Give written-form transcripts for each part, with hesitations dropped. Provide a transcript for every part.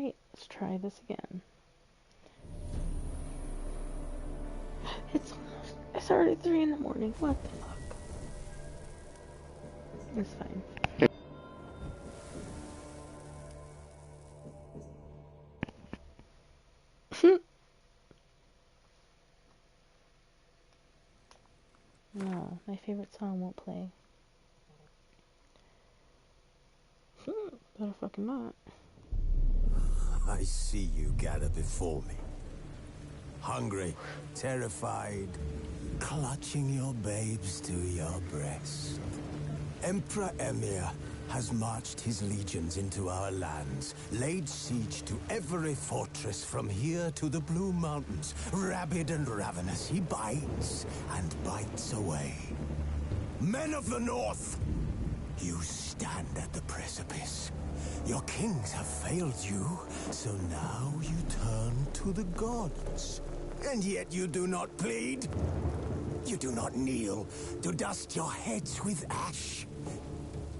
Alright, let's try this again. It's already 3 in the morning. What the fuck? It's fine. No, my favorite song won't play. Better fucking not. I see you gather before me. Hungry, terrified, clutching your babes to your breast. Emperor Emhyr has marched his legions into our lands, laid siege to every fortress from here to the Blue Mountains. Rabid and ravenous, he bites and bites away. Men of the North, you stand at the precipice. Your kings have failed you, so now you turn to the gods. And yet you do not plead. You do not kneel to dust your heads with ash.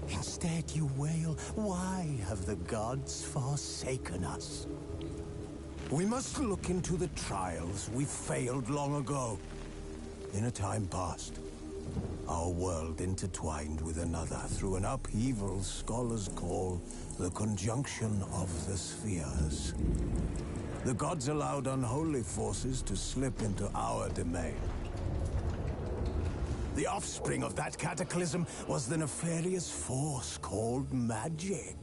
Instead you wail, why have the gods forsaken us? We must look into the trials we failed long ago. In a time past, our world intertwined with another through an upheaval scholars call the conjunction of the spheres. The gods allowed unholy forces to slip into our domain. The offspring of that cataclysm was the nefarious force called magic.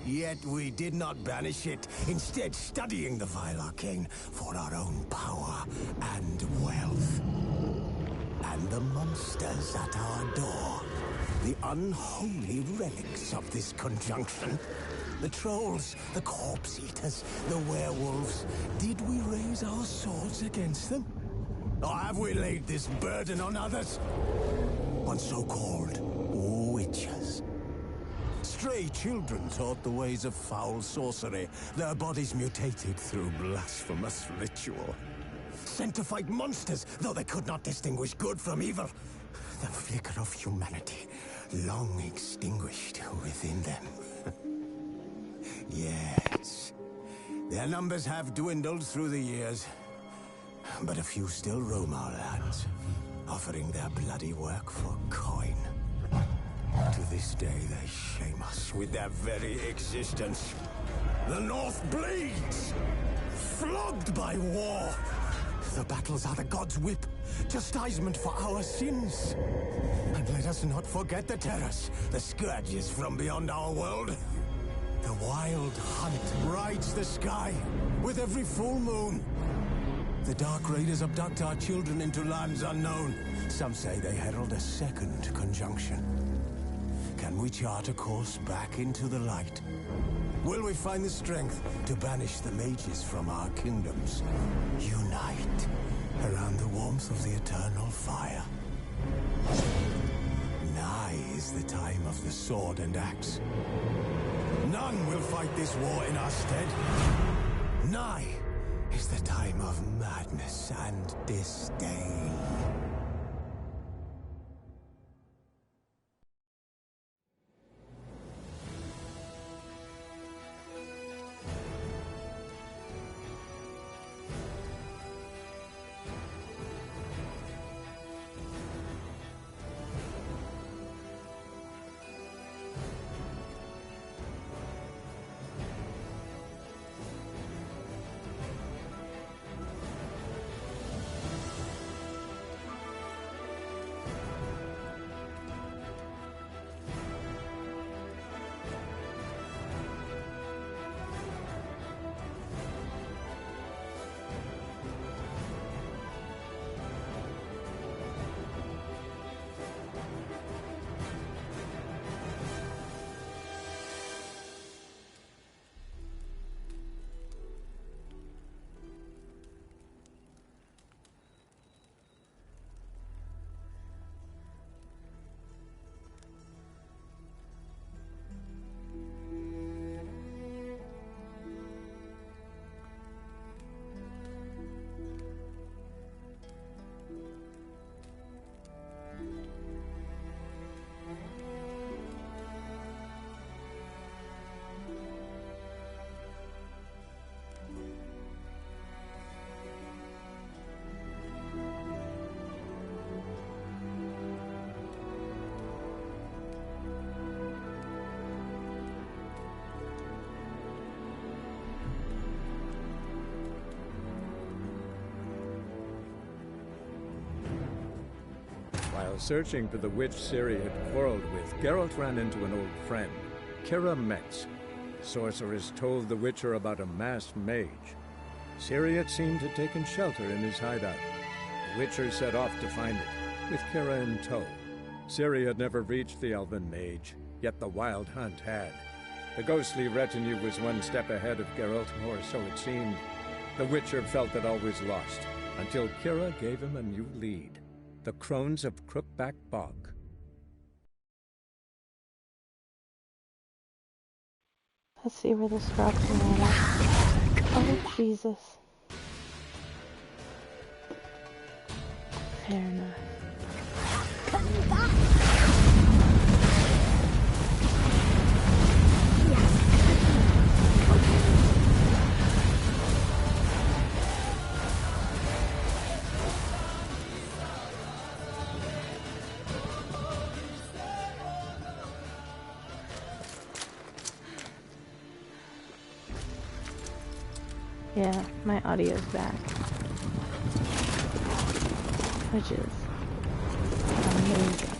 Yet we did not banish it, instead studying the vile arcane for our own power and wealth. And the monsters at our door, the unholy relics of this conjunction. The trolls, the corpse eaters, the werewolves. Did we raise our swords against them? Or have we laid this burden on others? On so-called witches. Stray children taught the ways of foul sorcery, their bodies mutated through blasphemous ritual. Sent to fight monsters, though they could not distinguish good from evil. The flicker of humanity, long extinguished within them. Yes, their numbers have dwindled through the years, but a few still roam our lands, offering their bloody work for coin. To this day, they shame us with their very existence. The North bleeds, flogged by war. The battles are the gods' whip, chastisement for our sins. And let us not forget the terrors, the scourges from beyond our world. The wild hunt rides the sky with every full moon. The Dark Raiders abduct our children into lands unknown. Some say they herald a second conjunction. Can we chart a course back into the light? Will we find the strength to banish the mages from our kingdoms? Unite around the warmth of the eternal fire. Nigh is the time of the sword and axe. None will fight this war in our stead. Nigh is the time of madness and disdain. While searching for the witch Ciri had quarreled with, Geralt ran into an old friend, Kira Metz. The sorceress told the Witcher about a masked mage. Ciri, it seemed, had taken shelter in his hideout. The Witcher set off to find it, with Kira in tow. Ciri had never reached the elven mage, yet the Wild Hunt had. The ghostly retinue was one step ahead of Geralt, or so it seemed. The Witcher felt that all was lost, until Kira gave him a new lead. The Crones of Crookback Bog. Let's see where this drops me at. Oh, Jesus. Fair enough. Come back! Yeah, my audio's back. Which is amazing.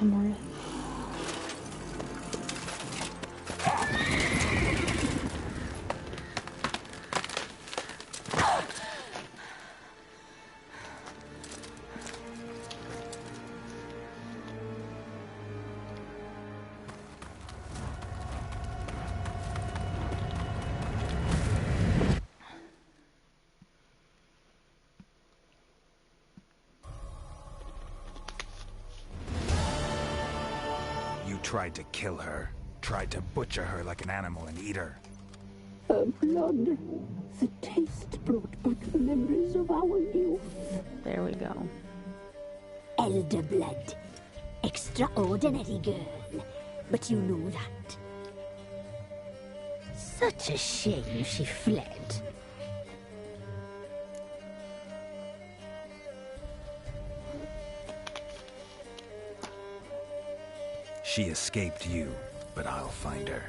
I'm worth. Tried to kill her. Tried to butcher her like an animal and eat her. Her blood. The taste brought back the memories of our youth. There we go. Elder blood. Extraordinary girl. But you know that. Such a shame she fled. She escaped you, but I'll find her.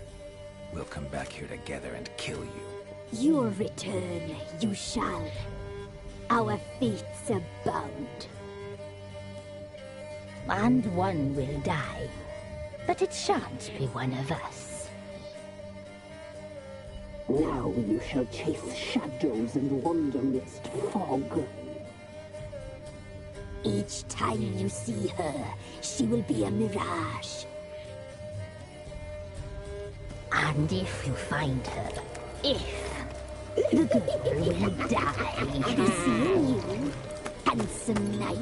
We'll come back here together and kill you. Your return, you shall. Our fates are bound. And one will die, but it shan't be one of us. Now you shall chase shadows and wander midst fog. Each time you see her, she will be a mirage. And if you find her, the girl will die. Seeing you, handsome knight.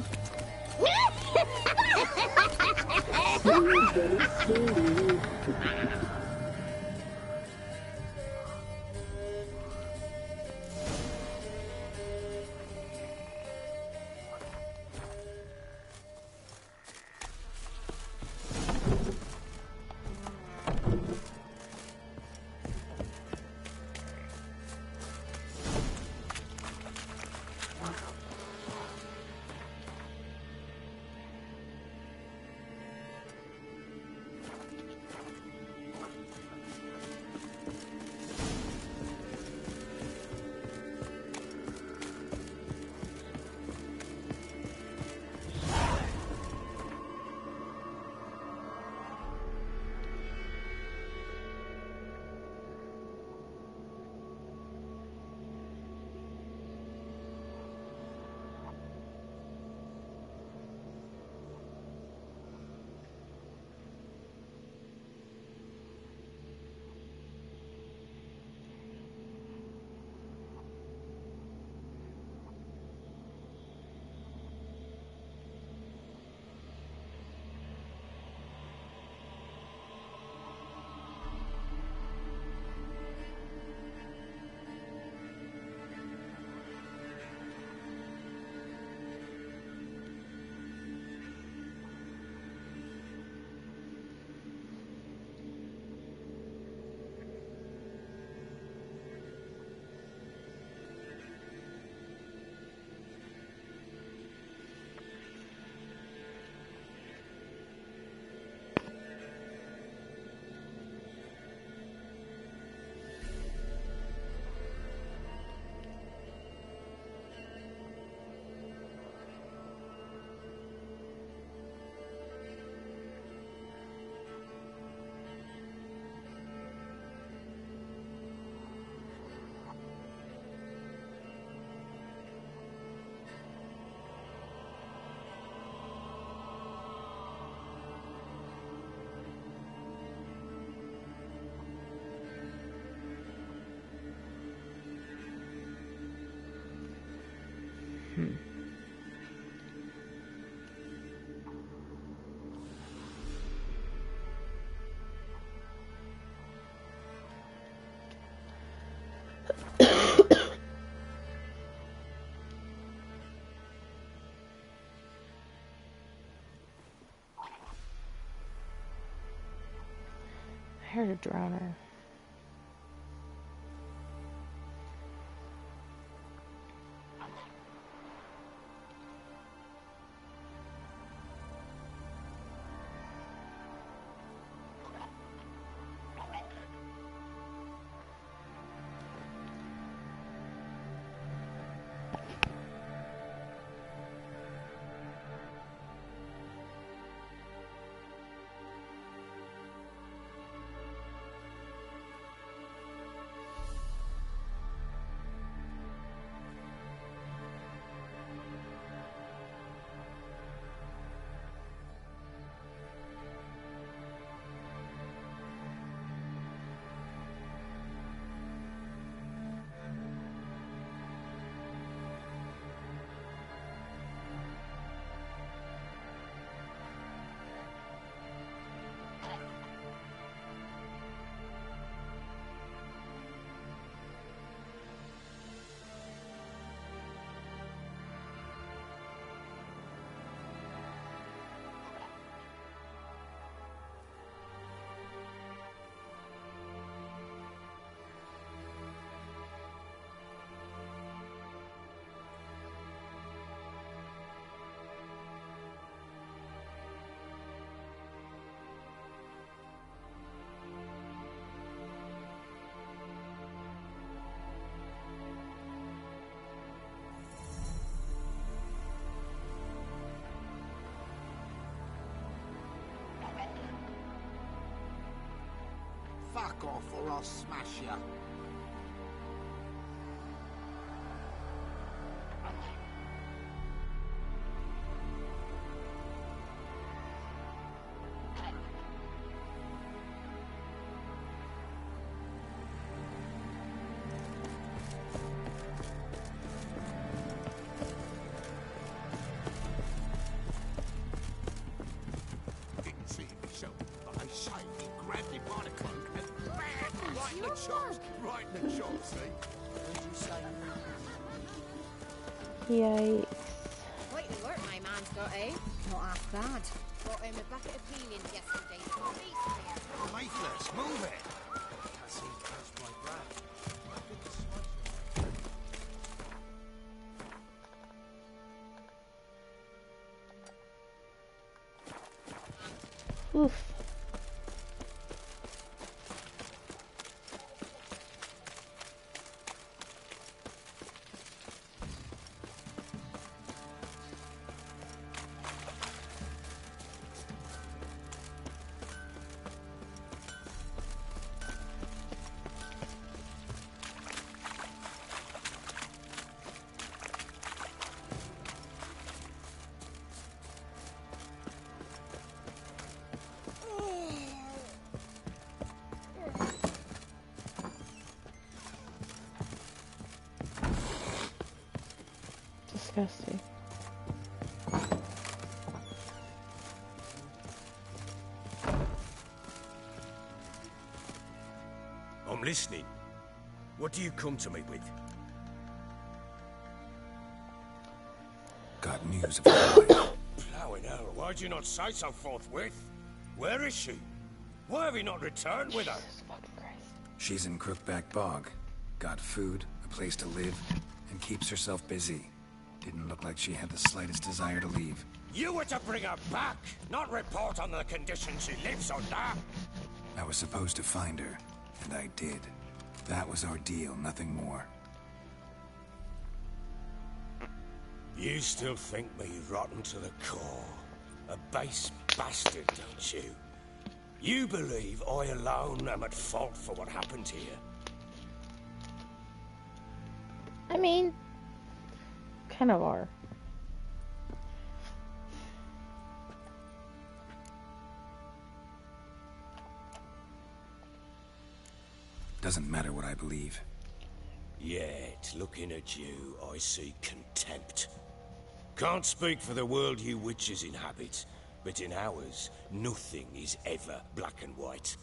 I heard a drowner. Fuck off or I'll smash you. Didn't see him myself, but I say he grabbed him by the cloak and bam! Right in the chops! Right in the chops, see? What did you say? Yikes. Quite the work my man's got, eh? Not half bad. Bought him a bucket of peelings yesterday. Faithless, move it! I see he touched my breath. My goodness. Oof. Disgusting. I'm listening. What do you come to me with? Got news of her life. Plowing hell, why'd you not say so forthwith? Where is she? Why have you not returned with her? Jesus fucking Christ. She's in Crookback Bog. Got food, a place to live, and keeps herself busy. Didn't look like she had the slightest desire to leave. You were to bring her back, not report on the conditions she lives under. I was supposed to find her, and I did. That was our deal, nothing more. You still think me rotten to the core. A base bastard, don't you? You believe I alone am at fault for what happened here? I mean, kind of are. Doesn't matter what I believe. Yet, looking at you, I see contempt. Can't speak for the world you witches inhabit, but in ours, nothing is ever black and white.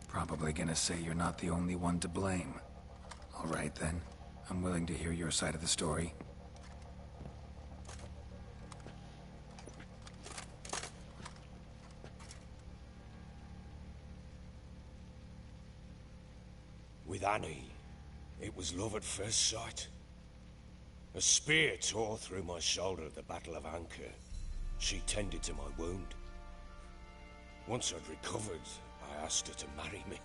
Probably gonna say you're not the only one to blame. All right then. I'm willing to hear your side of the story. With Annie, it was love at first sight. A spear tore through my shoulder at the Battle of Anchor. She tended to my wound. Once I'd recovered, I asked her to marry me.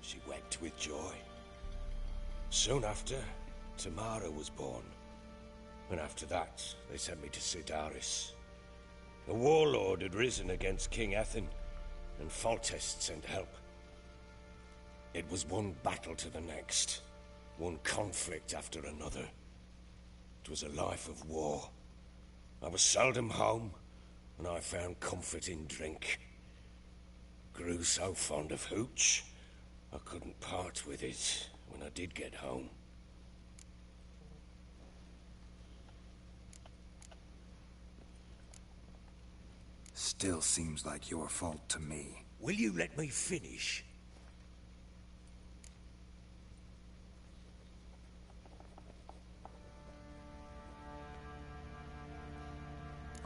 She wept with joy. Soon after, Tamara was born. And after that, they sent me to Sidaris. A warlord had risen against King Ethan, and Foltest sent help. It was one battle to the next, one conflict after another. It was a life of war. I was seldom home, and I found comfort in drink. Grew so fond of hooch, I couldn't part with it when I did get home. Still seems like your fault to me. Will you let me finish?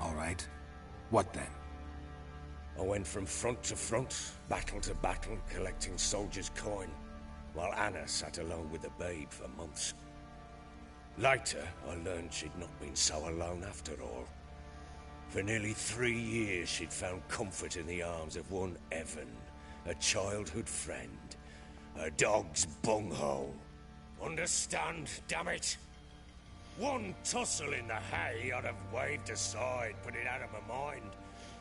All right. What then? I went from front to front, battle to battle, collecting soldiers' coin, while Anna sat alone with the babe for months. Later, I learned she'd not been so alone after all. For nearly 3 years, she'd found comfort in the arms of one Evan, a childhood friend, a dog's bunghole. Understand, damn it? One tussle in the hay I'd have waved aside, put it out of my mind.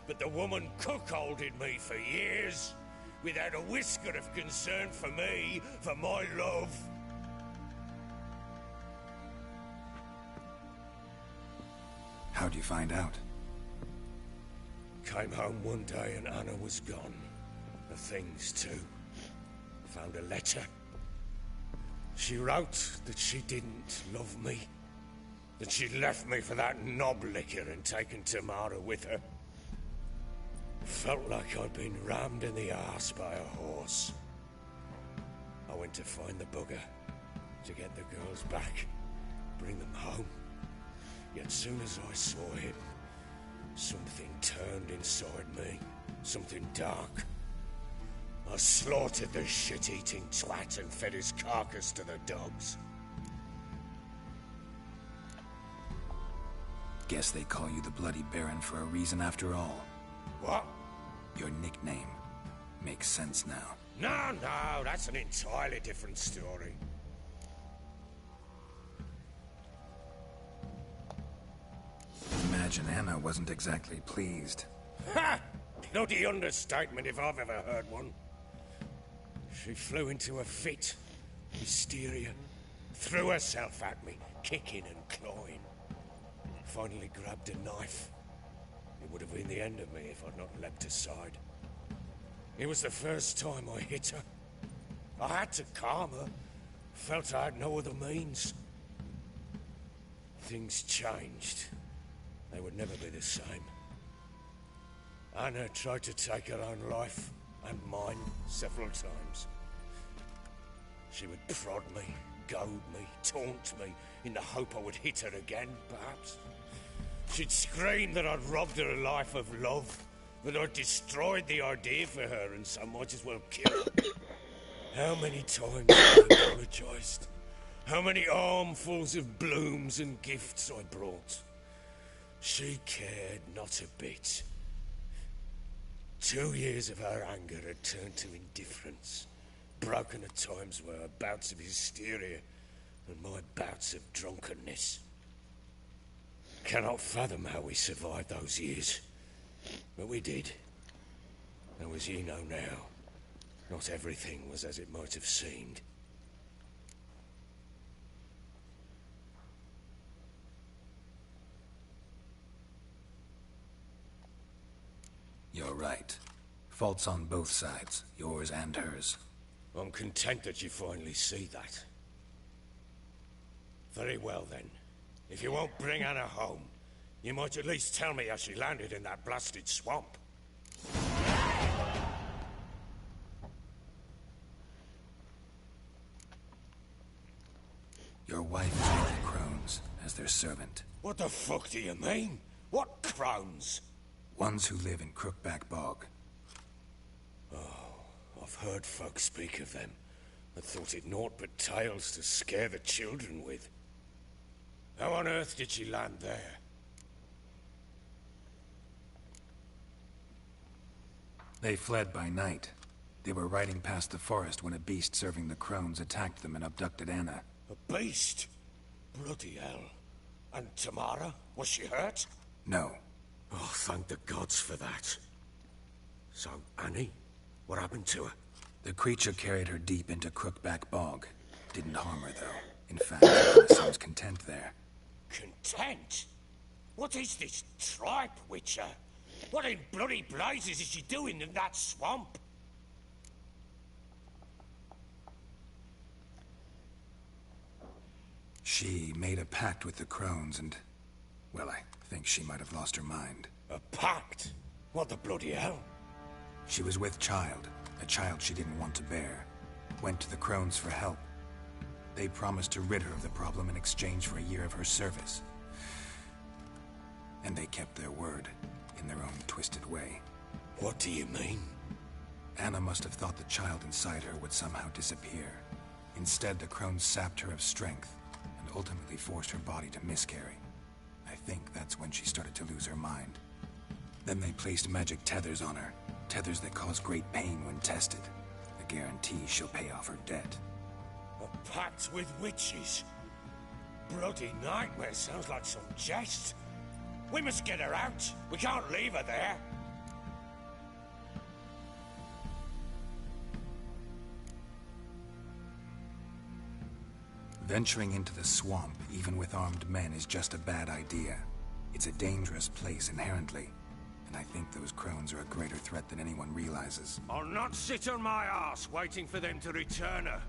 But the woman cuckolded me for years, without a whisker of concern for me, for my love. How'd you find out? Came home one day and Anna was gone. The things too. Found a letter. She wrote that she didn't love me. That she'd left me for that knob licker and taken Tamara with her. Felt like I'd been rammed in the arse by a horse. I went to find the bugger, to get the girls back, bring them home. Yet soon as I saw him, something turned inside me, something dark. I slaughtered the shit-eating twat and fed his carcass to the dogs. Guess they call you the Bloody Baron for a reason after all. What? Your nickname makes sense now. No, that's an entirely different story. Imagine Anna wasn't exactly pleased. Ha! Bloody understatement if I've ever heard one. She flew into a fit. Hysteria. Threw herself at me, kicking and clawing. Finally grabbed a knife. It would have been the end of me if I'd not leapt aside. It was the first time I hit her. I had to calm her. Felt I had no other means. Things changed. They would never be the same. Anna tried to take her own life, and mine, several times. She would prod me, goad me, taunt me, in the hope I would hit her again, perhaps. She'd scream that I'd robbed her life of love, that I'd destroyed the idea for her, and so might as well kill her. How many times I apologized? How many armfuls of blooms and gifts I brought? She cared not a bit. 2 years of her anger had turned to indifference, broken at times by her bouts of hysteria and my bouts of drunkenness. Cannot fathom how we survived those years, but we did. And as you know now, not everything was as it might have seemed. You're right. Faults on both sides, yours and hers. I'm content that you finally see that. Very well, then. If you won't bring Anna home, you might at least tell me how she landed in that blasted swamp. Your wife is with the Crones as their servant. What the fuck do you mean? What Crones? Ones who live in Crookback Bog. I've heard folk speak of them. I thought it naught but tales to scare the children with. How on earth did she land there? They fled by night. They were riding past the forest when a beast serving the Crones attacked them and abducted Anna. A beast? Bloody hell. And Tamara? Was she hurt? No. Oh, thank the gods for that. So, Annie? What happened to her? The creature carried her deep into Crookback Bog. Didn't harm her, though. In fact, Anna seems content there. Content? What is this tripe, Witcher? What in bloody blazes is she doing in that swamp? She made a pact with the Crones and... well, I think she might have lost her mind. A pact? What the bloody hell? She was with child, a child she didn't want to bear. Went to the Crones for help. They promised to rid her of the problem in exchange for a year of her service. And they kept their word, in their own twisted way. What do you mean? Anna must have thought the child inside her would somehow disappear. Instead, the Crones sapped her of strength, and ultimately forced her body to miscarry. I think that's when she started to lose her mind. Then they placed magic tethers on her, tethers that cause great pain when tested. A guarantee she'll pay off her debt. A pact with witches? Bloody nightmare, sounds like some jest. We must get her out. We can't leave her there. Venturing into the swamp, even with armed men, is just a bad idea. It's a dangerous place inherently, and I think those Crones are a greater threat than anyone realizes. I'll not sit on my ass waiting for them to return her.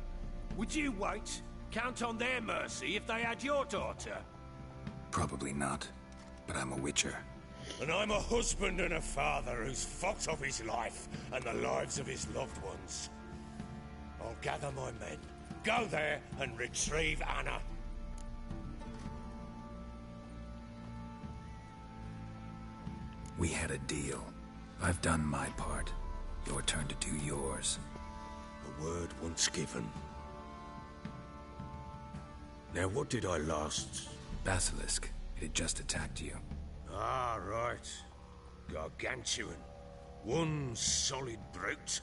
Would you wait? Count on their mercy if they had your daughter? Probably not, but I'm a Witcher. And I'm a husband and a father who's fucked up his life and the lives of his loved ones. I'll gather my men, go there and retrieve Anna. We had a deal. I've done my part. Your turn to do yours. A word once given. Now what did I last... Basilisk. It had just attacked you. Ah, right. Gargantuan. One solid brute.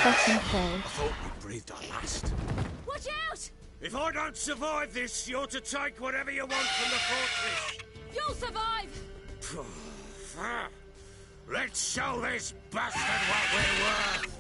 Fucking I thought we breathed our last. Watch out! If I don't survive this, you're to take whatever you want from the fortress. You'll survive! Let's show this bastard what we're worth.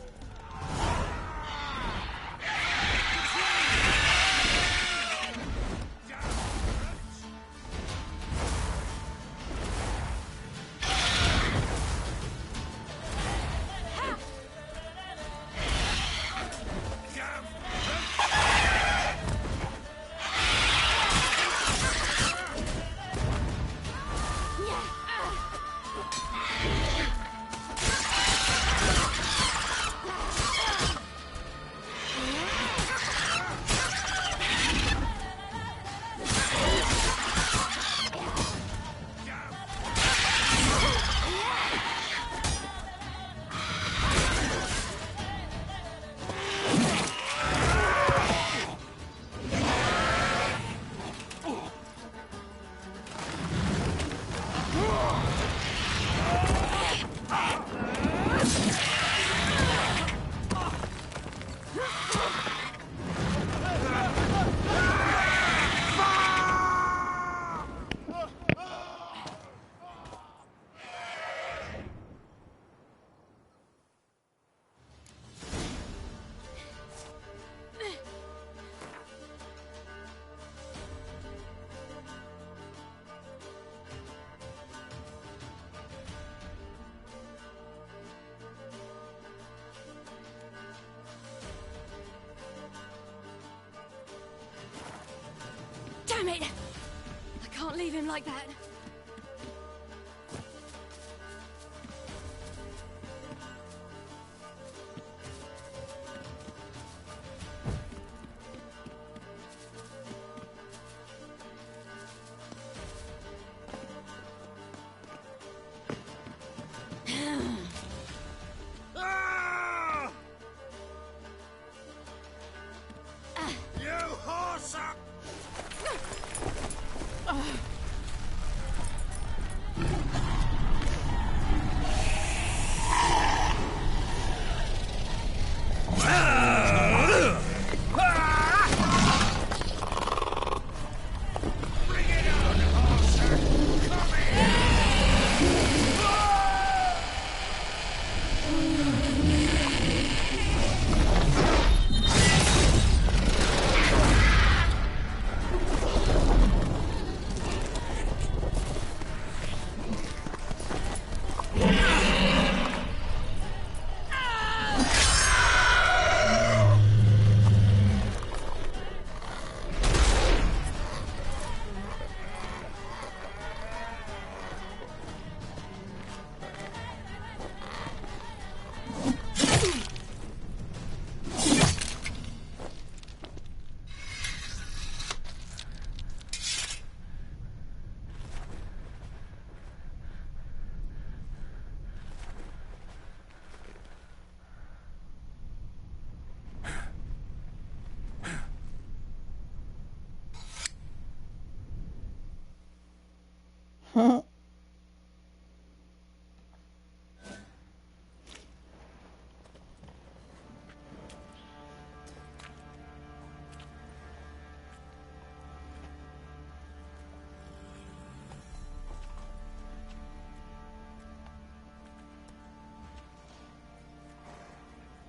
leave him like that.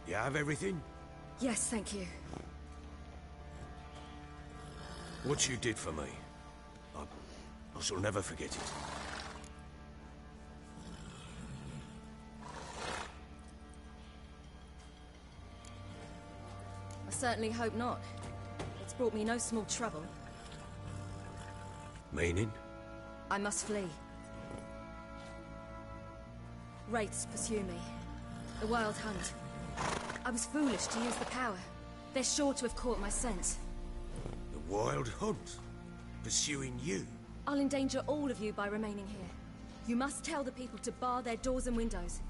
You have everything? Yes, thank you. What you did for me, I shall never forget it. I certainly hope not. It's brought me no small trouble. Meaning? I must flee. Wraiths pursue me. The Wild Hunt. I was foolish to use the power. They're sure to have caught my scent. The Wild Hunt? Pursuing you? I'll endanger all of you by remaining here. You must tell the people to bar their doors and windows.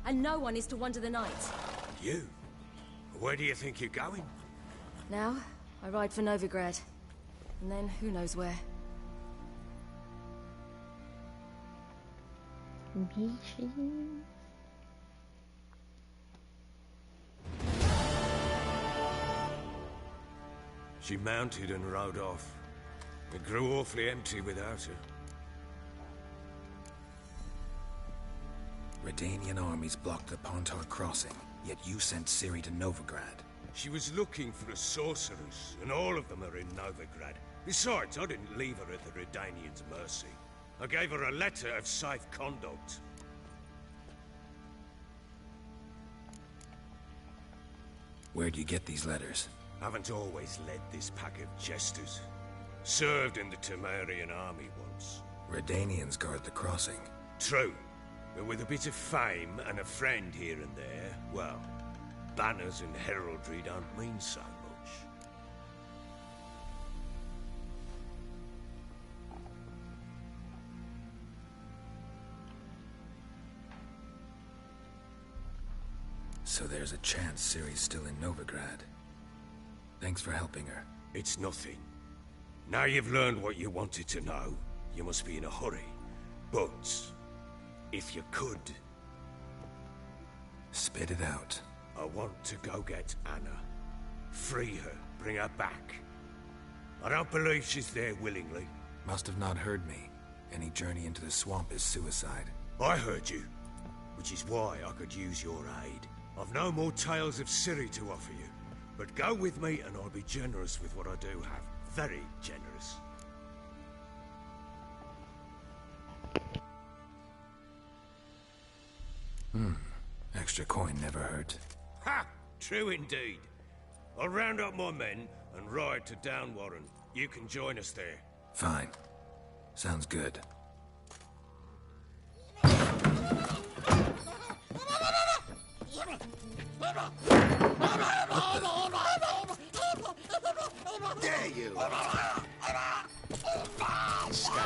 And no one is to wander the night. You? Where do you think you're going? Now, I ride for Novigrad. And then, who knows where. Beaches. She mounted and rode off. It grew awfully empty without her. Redanian armies blocked the Pontar crossing, yet you sent Ciri to Novigrad. She was looking for a sorceress, and all of them are in Novigrad. Besides, I didn't leave her at the Redanians' mercy. I gave her a letter of safe conduct. Where'd you get these letters? Haven't always led this pack of jesters. Served in the Temerian army once. Redanians guard the crossing. True, but with a bit of fame and a friend here and there, well, banners and heraldry don't mean so much. So there's a chance Ciri's still in Novigrad. Thanks for helping her. It's nothing. Now you've learned what you wanted to know, you must be in a hurry. But, if you could... Spit it out. I want to go get Anna. Free her, bring her back. I don't believe she's there willingly. Must have not heard me. Any journey into the swamp is suicide. I heard you, which is why I could use your aid. I've no more tales of Ciri to offer you, but go with me and I'll be generous with what I do have. Very generous. Extra coin never hurt. Ha! True indeed. I'll round up my men and ride to Downwarren. You can join us there. Fine. Sounds good. There you are. Escape.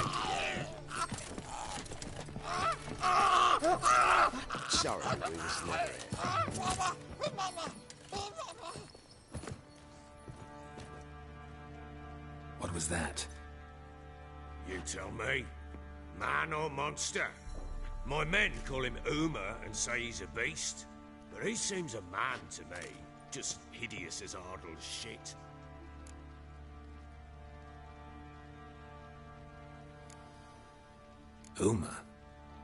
Sorry, we was never here. What was that? You tell me. Man or monster? My men call him Uma and say he's a beast. But he seems a man to me. Just hideous as Ardle's shit. Uma?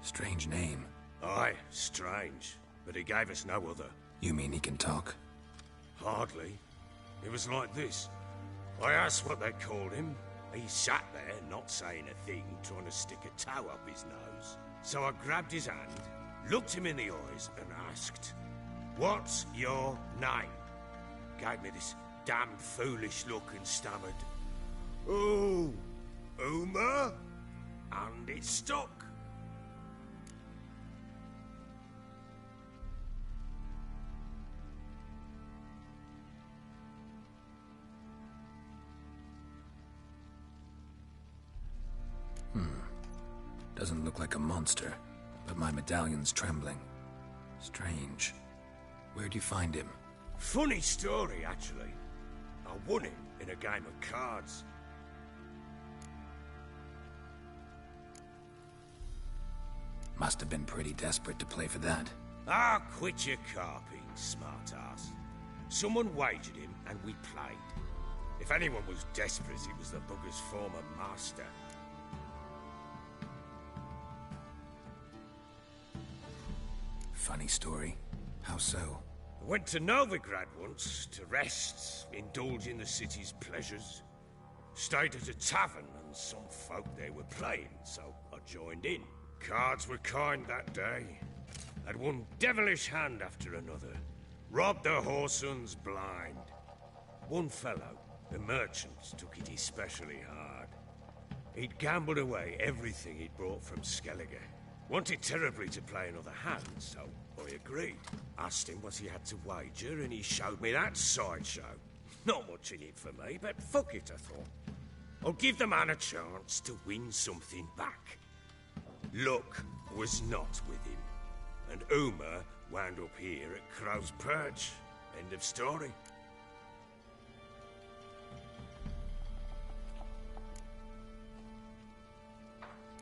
Strange name. Aye, strange. But he gave us no other. You mean he can talk? Hardly. It was like this. I asked what they called him. He sat there, not saying a thing, trying to stick a toe up his nose. So I grabbed his hand, looked him in the eyes, and asked, "What's your name?" Gave me this damn foolish look and stammered, "Oh, Uma?" And it stuck. Doesn't look like a monster, but my medallion's trembling. Strange. Where'd you find him? Funny story, actually. I won him in a game of cards. Must have been pretty desperate to play for that. Ah, quit your carping, smartass. Someone wagered him, and we played. If anyone was desperate, it was the bugger's former master. Funny story. How so? I went to Novigrad once to rest, indulge in the city's pleasures. Stayed at a tavern, and some folk there were playing, so I joined in. Cards were kind that day. Had one devilish hand after another. Robbed the whoresons blind. One fellow, a merchant, took it especially hard. He'd gambled away everything he'd brought from Skellige. Wanted terribly to play another hand, so I agreed. Asked him what he had to wager, and he showed me that sideshow. Not much in it for me, but fuck it, I thought. I'll give the man a chance to win something back. Luck was not with him, and Uma wound up here at Crow's Perch. End of story.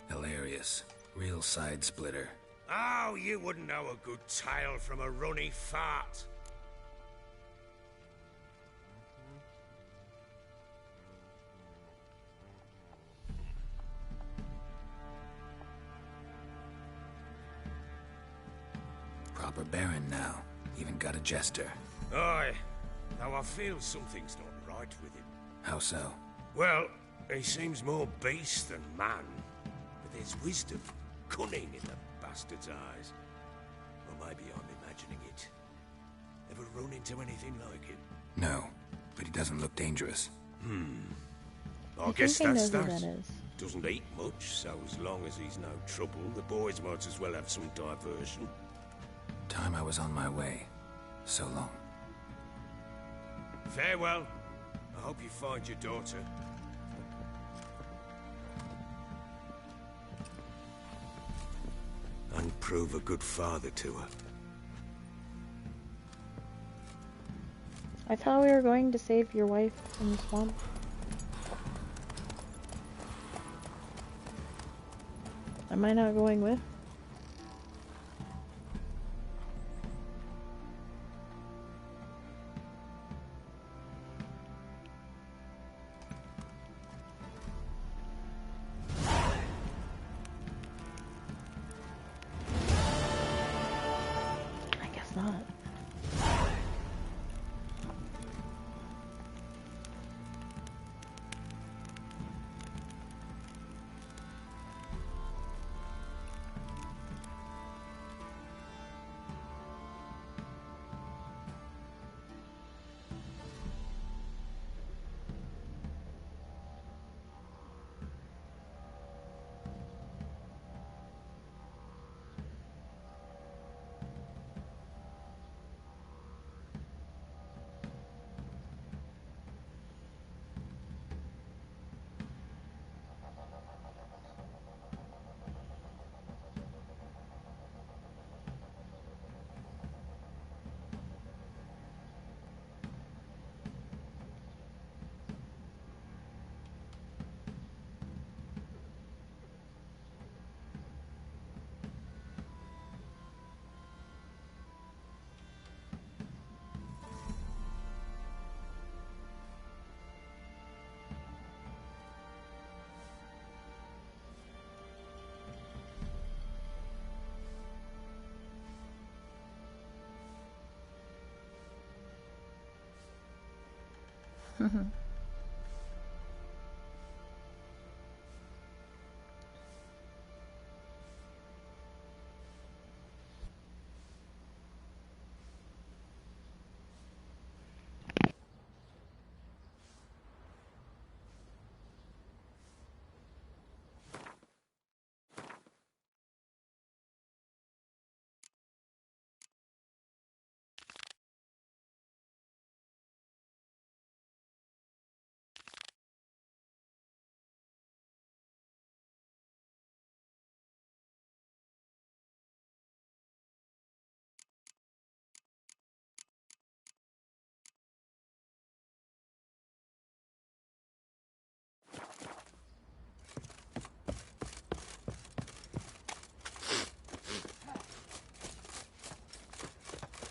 Hilarious. Real side splitter. Oh, you wouldn't know a good tale from a runny fart. Proper baron now. Even got a jester. Aye, though I feel something's not right with him. How so? Well, he seems more beast than man. But there's wisdom, cunning in the bastard's eyes. Or maybe I'm imagining it. Ever run into anything like him? No, but he doesn't look dangerous. I guess think I that's know who that. that is. Doesn't eat much, so as long as he's no trouble, the boys might as well have some diversion. Time I was on my way. So long. Farewell. I hope you find your daughter. And prove a good father to her. I thought we were going to save your wife from the swamp. Am I not going with? I guess not.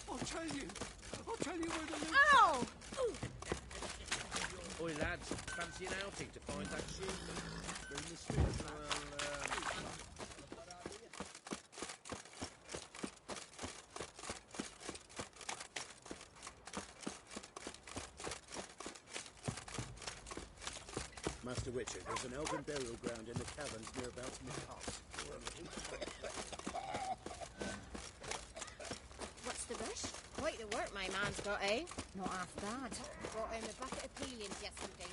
I'll tell you where to look. Ow! Oi, lads, fancy an outing to find that ship? Bring the streets. Master Witcher, there's an elven burial ground in the caverns near about Mikhail. What's the rush? Quite the work my man's got, eh? Not half bad. Brought home a bucket of peelings yesterday.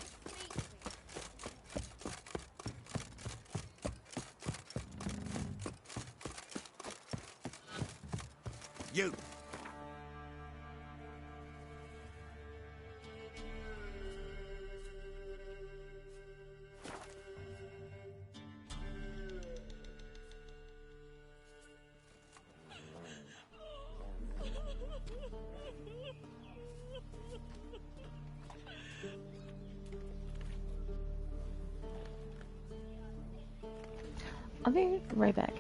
You! I'll be right back.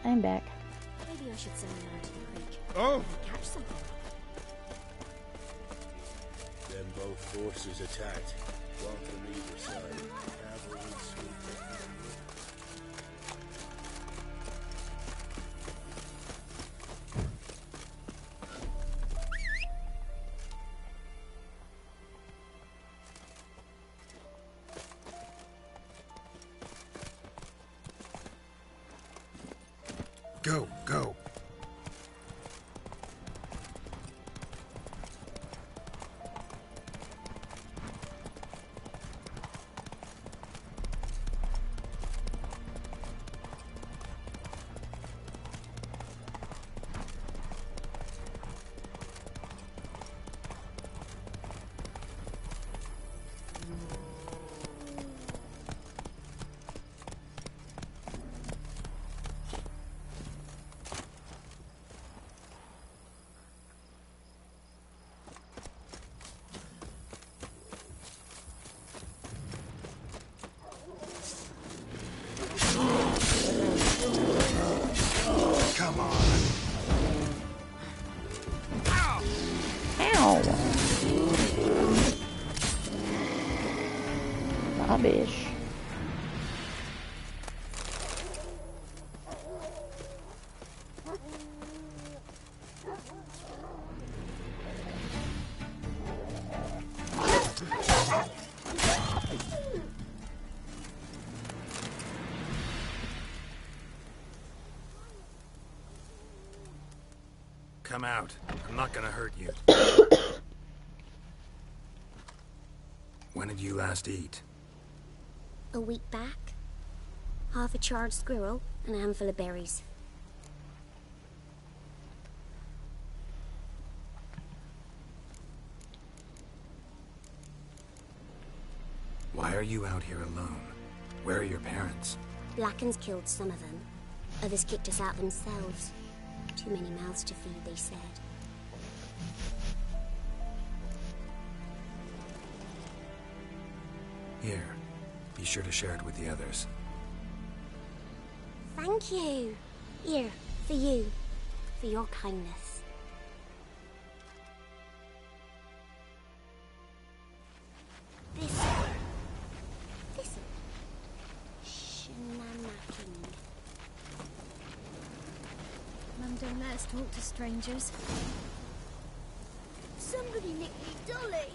I'm back. Maybe I should send them out to the creek. Oh! And catch something. Then both forces attacked. One from either side. Cavalry sweep. Go, go. Come on. Ow! Rubbish. Come out. I'm not gonna hurt you. When did you last eat? A week back. Half a charred squirrel and a handful of berries. Why are you out here alone? Where are your parents? Blackens killed some of them. Others kicked us out themselves. Too many mouths to feed, they said. Here. Be sure to share it with the others. Thank you. Here, for you. For your kindness. This Shenanacking. Mum, don't let us talk to strangers. Somebody nicked me dolly.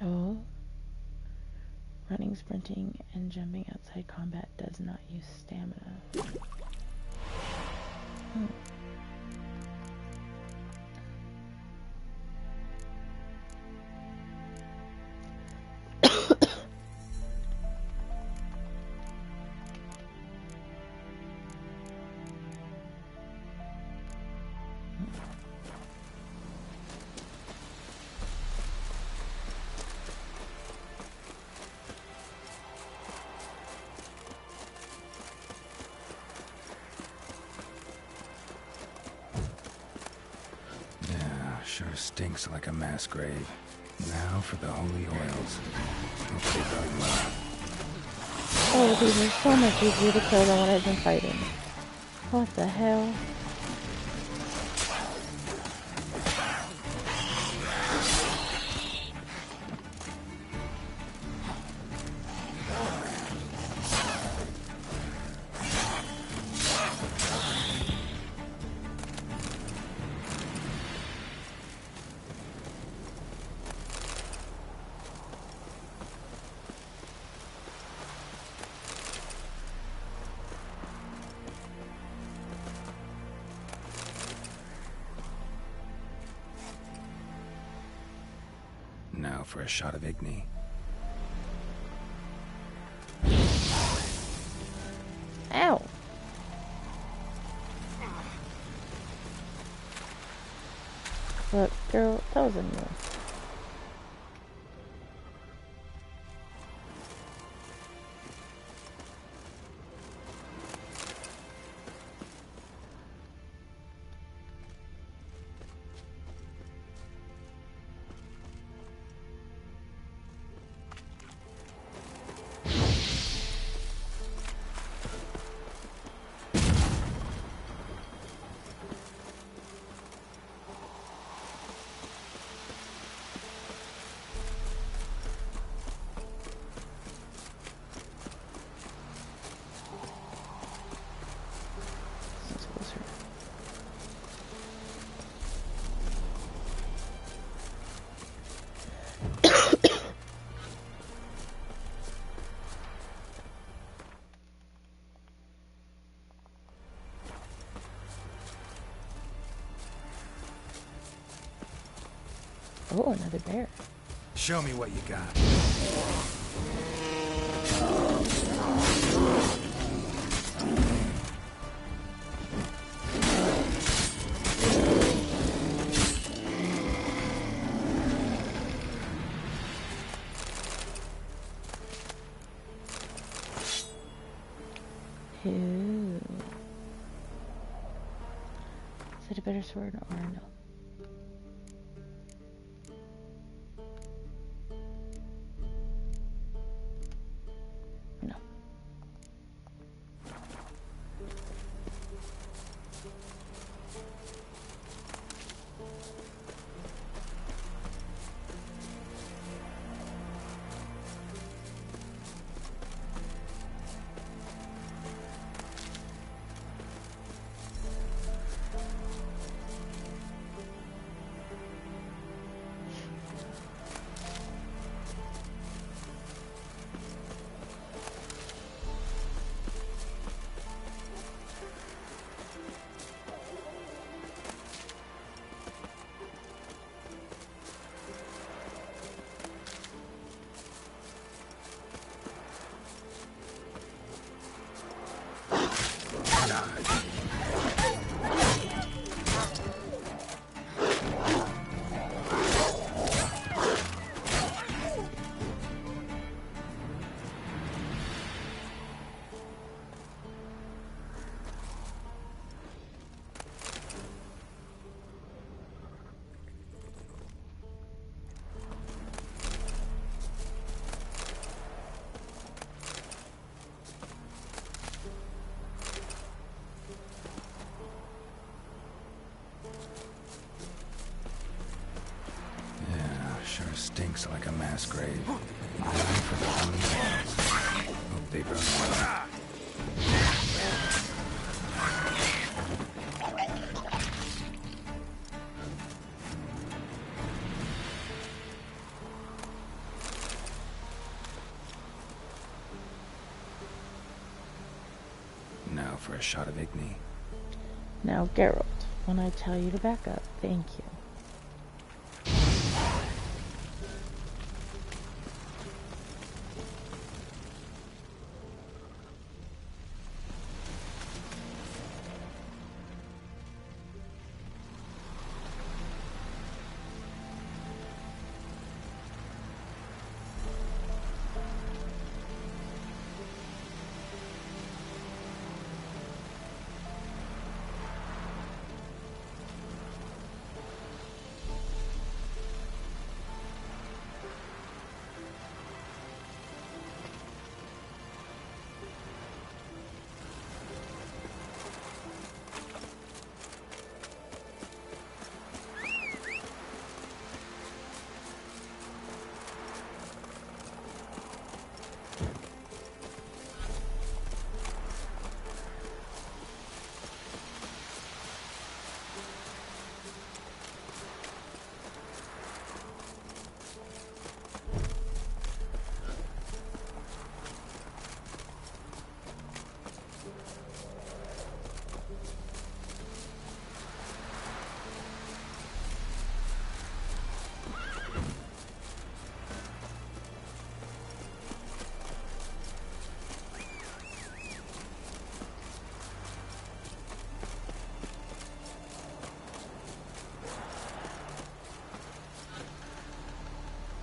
Oh. Running, sprinting, and jumping outside combat does not use stamina. Sure stinks like a mass grave. Now for the holy oils. Hope they burn well. Oh, these are so much easier to kill than what I've been fighting. What the hell? Now for a shot of Igni. Ow! Look, girl, that was a miss. Oh, another bear. Show me what you got. Ooh. Is it a better sword or no? No. Sure stinks like a mass grave. Time for the hunt. Hope they burn well. Now for a shot of Igni. Now, Geralt, when I tell you to back up, thank you.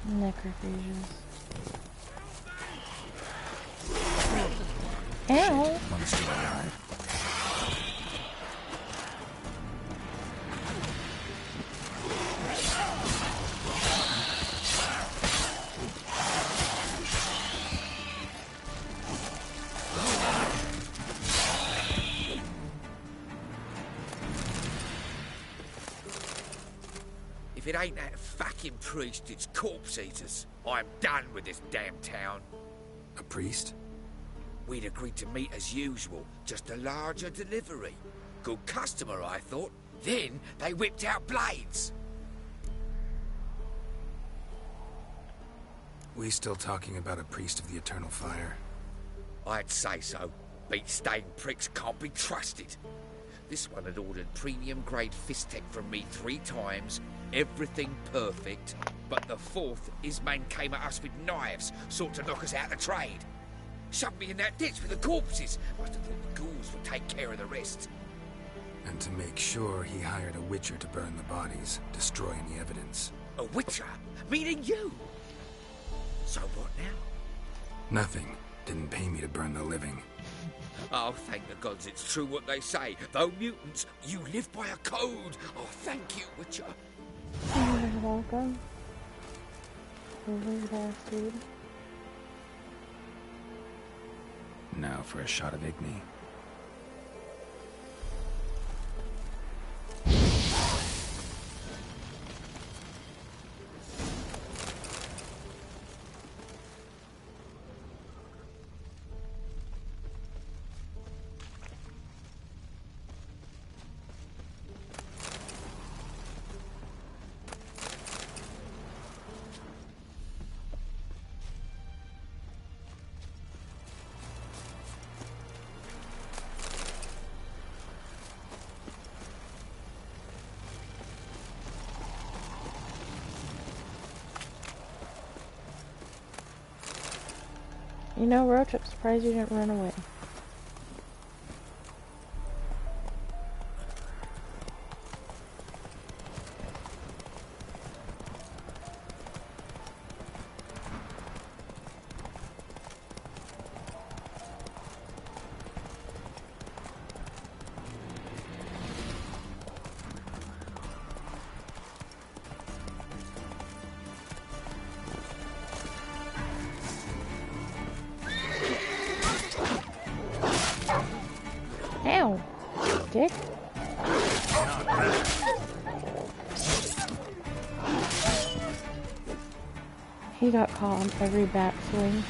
Necrophages. Ow! One's still alive. If it ain't that fucking priest, it's corpse eaters. I'm done with this damn town. A priest? We'd agreed to meet as usual, just a larger delivery. Good customer, I thought. Then they whipped out blades. We still talking about a priest of the Eternal Fire? I'd say so. Beat-stained pricks can't be trusted. This one had ordered premium-grade fist tech from me 3 times, everything perfect, but the fourth, his men came at us with knives, sought to knock us out of the trade. Shoved me in that ditch with the corpses. Must have thought the ghouls would take care of the rest. And to make sure, he hired a witcher to burn the bodies, destroy any evidence. A witcher? Meaning you? So what now? Nothing. Didn't pay me to burn the living. Oh, thank the gods it's true what they say. Though mutants, you live by a code. Oh, thank you, Witcher. You're welcome. Holy bastard. Now for a shot of Igni. You know, Roach, I'm surprised you didn't run away. Ow! Dick. He got caught on every bat swing.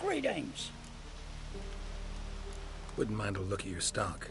Greetings. Wouldn't mind a look at your stock.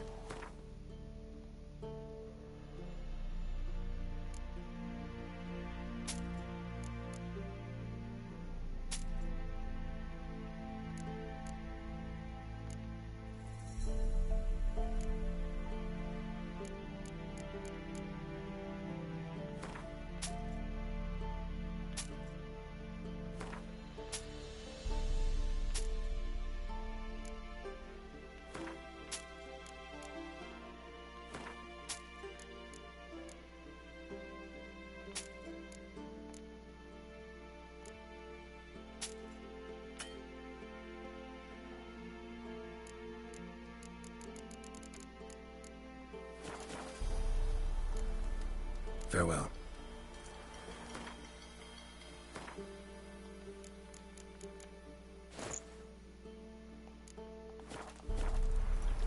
Farewell.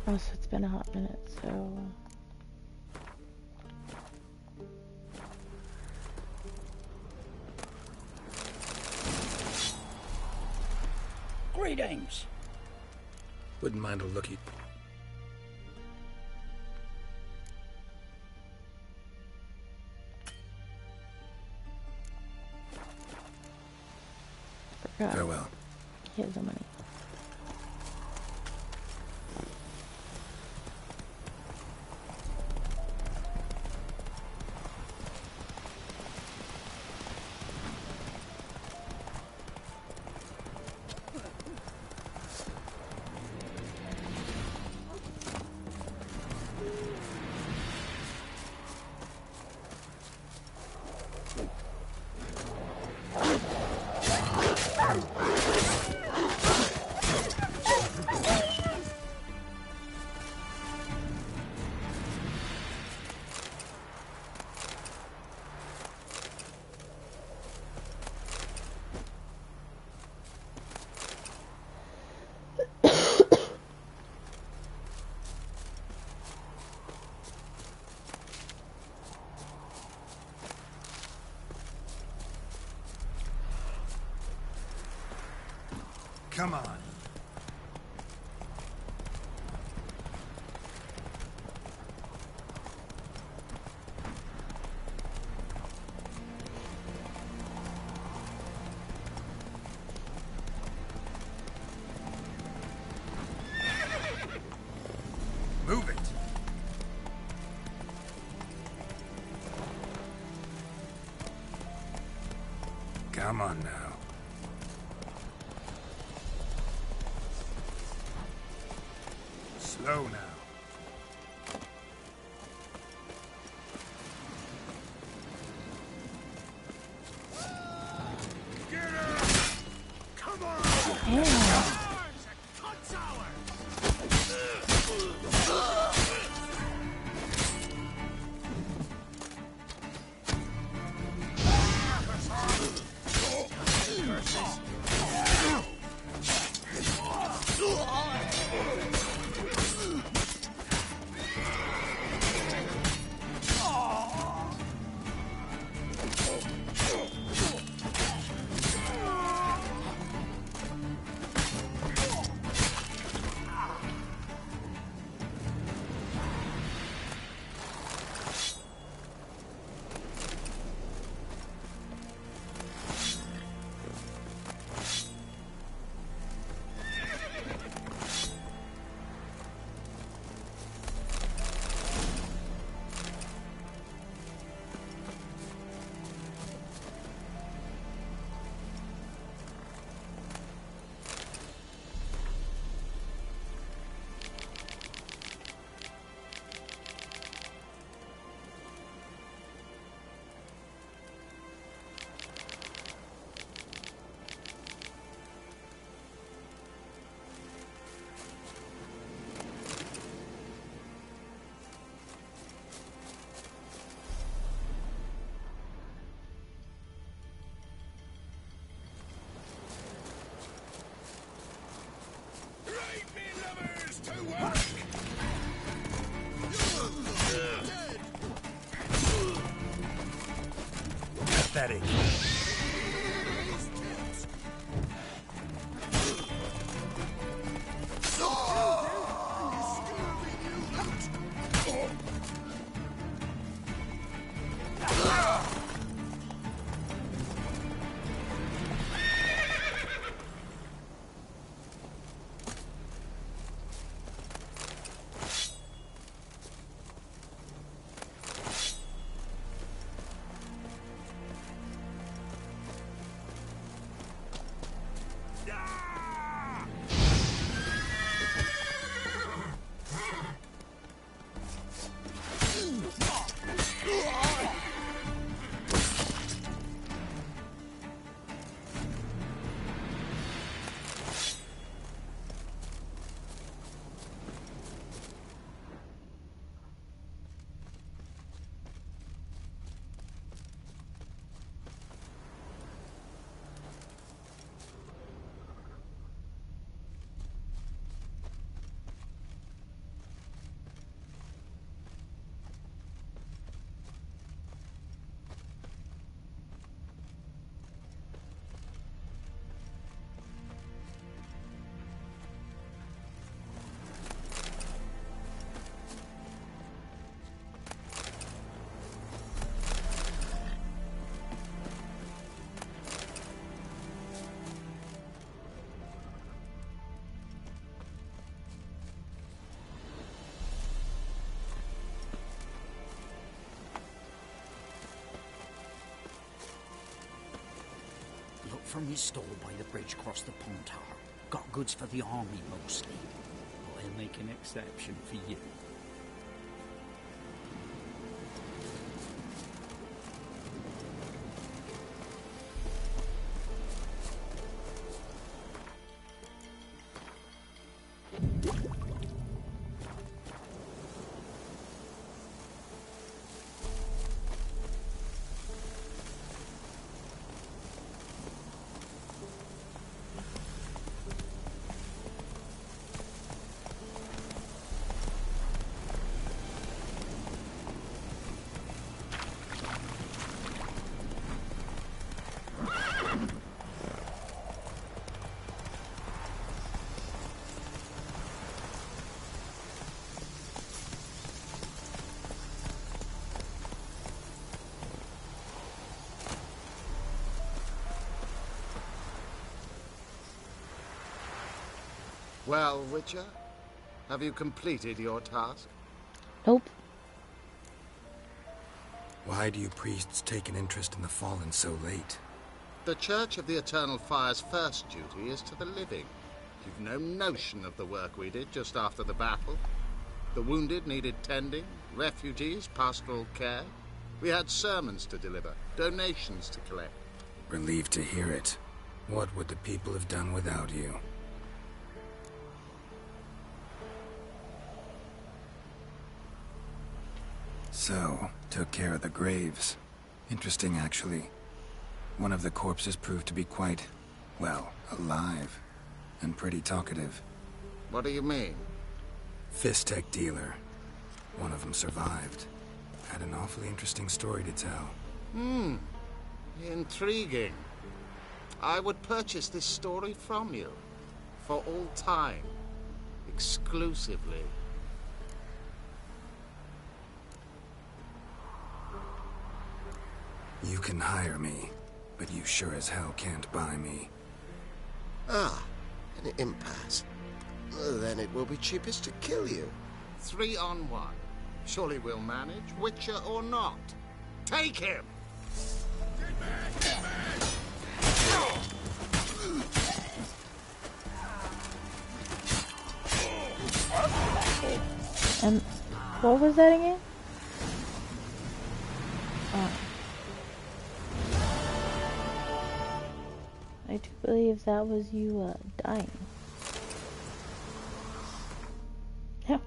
Oh, so it's been a hot minute, so... Greetings. Wouldn't mind a look at... Farewell. He has the money. Come on. Move it. Come on now. Slow now. Get her! Come on! Pathetic. From his stall by the bridge across the Pontar. Got goods for the army mostly. I'll make an exception for you. Well, Witcher, have you completed your task? Nope. Why do you priests take an interest in the fallen so late? The Church of the Eternal Fire's first duty is to the living. You've no notion of the work we did just after the battle. The wounded needed tending, refugees, pastoral care. We had sermons to deliver, donations to collect. Relieved to hear it. What would the people have done without you? So, took care of the graves. Interesting, actually. One of the corpses proved to be quite, well, alive. And pretty talkative. What do you mean? Fistech dealer. One of them survived. Had an awfully interesting story to tell. Intriguing. I would purchase this story from you. For all time. Exclusively. You can hire me, but you sure as hell can't buy me. Ah, an impasse. Then it will be cheapest to kill you. 3 on 1. Surely we'll manage, Witcher or not. Take him! And what was that again? Oh. I do believe that was you dying. Yeah.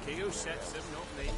Keo sets them, not me.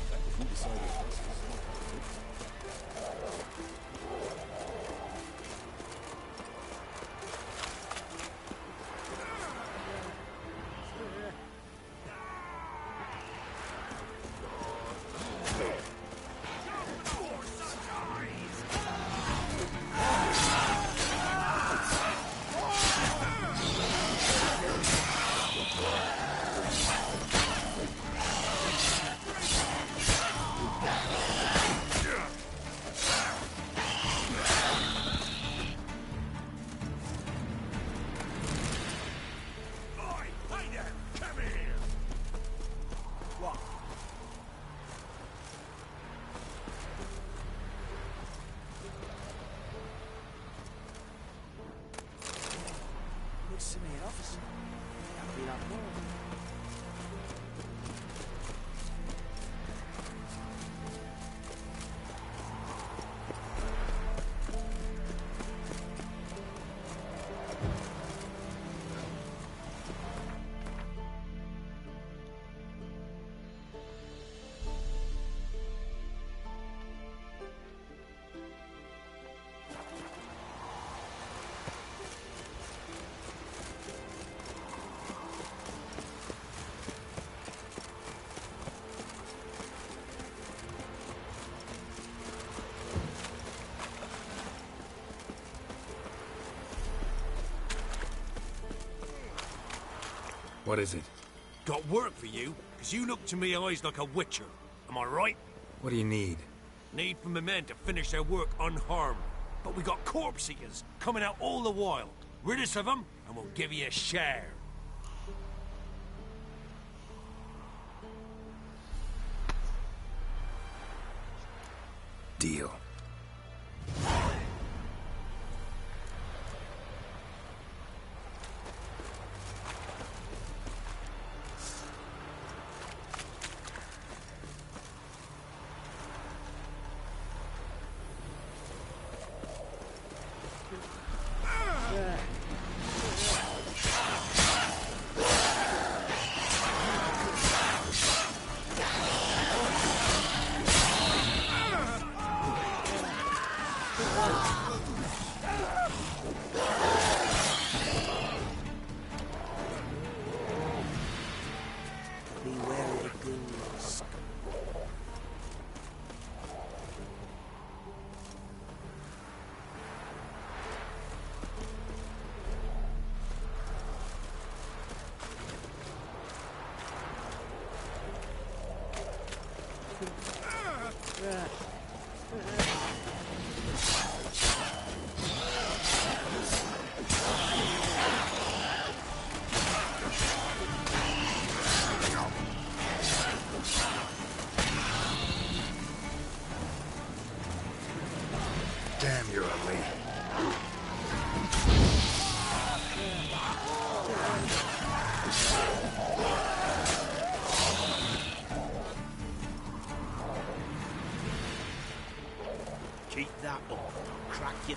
What is it? Got work for you, because you look to me eyes like a witcher. Am I right? What do you need? Need for my men to finish their work unharmed. But we got corpse eaters coming out all the while. Rid us of them, and we'll give you a share. Deal.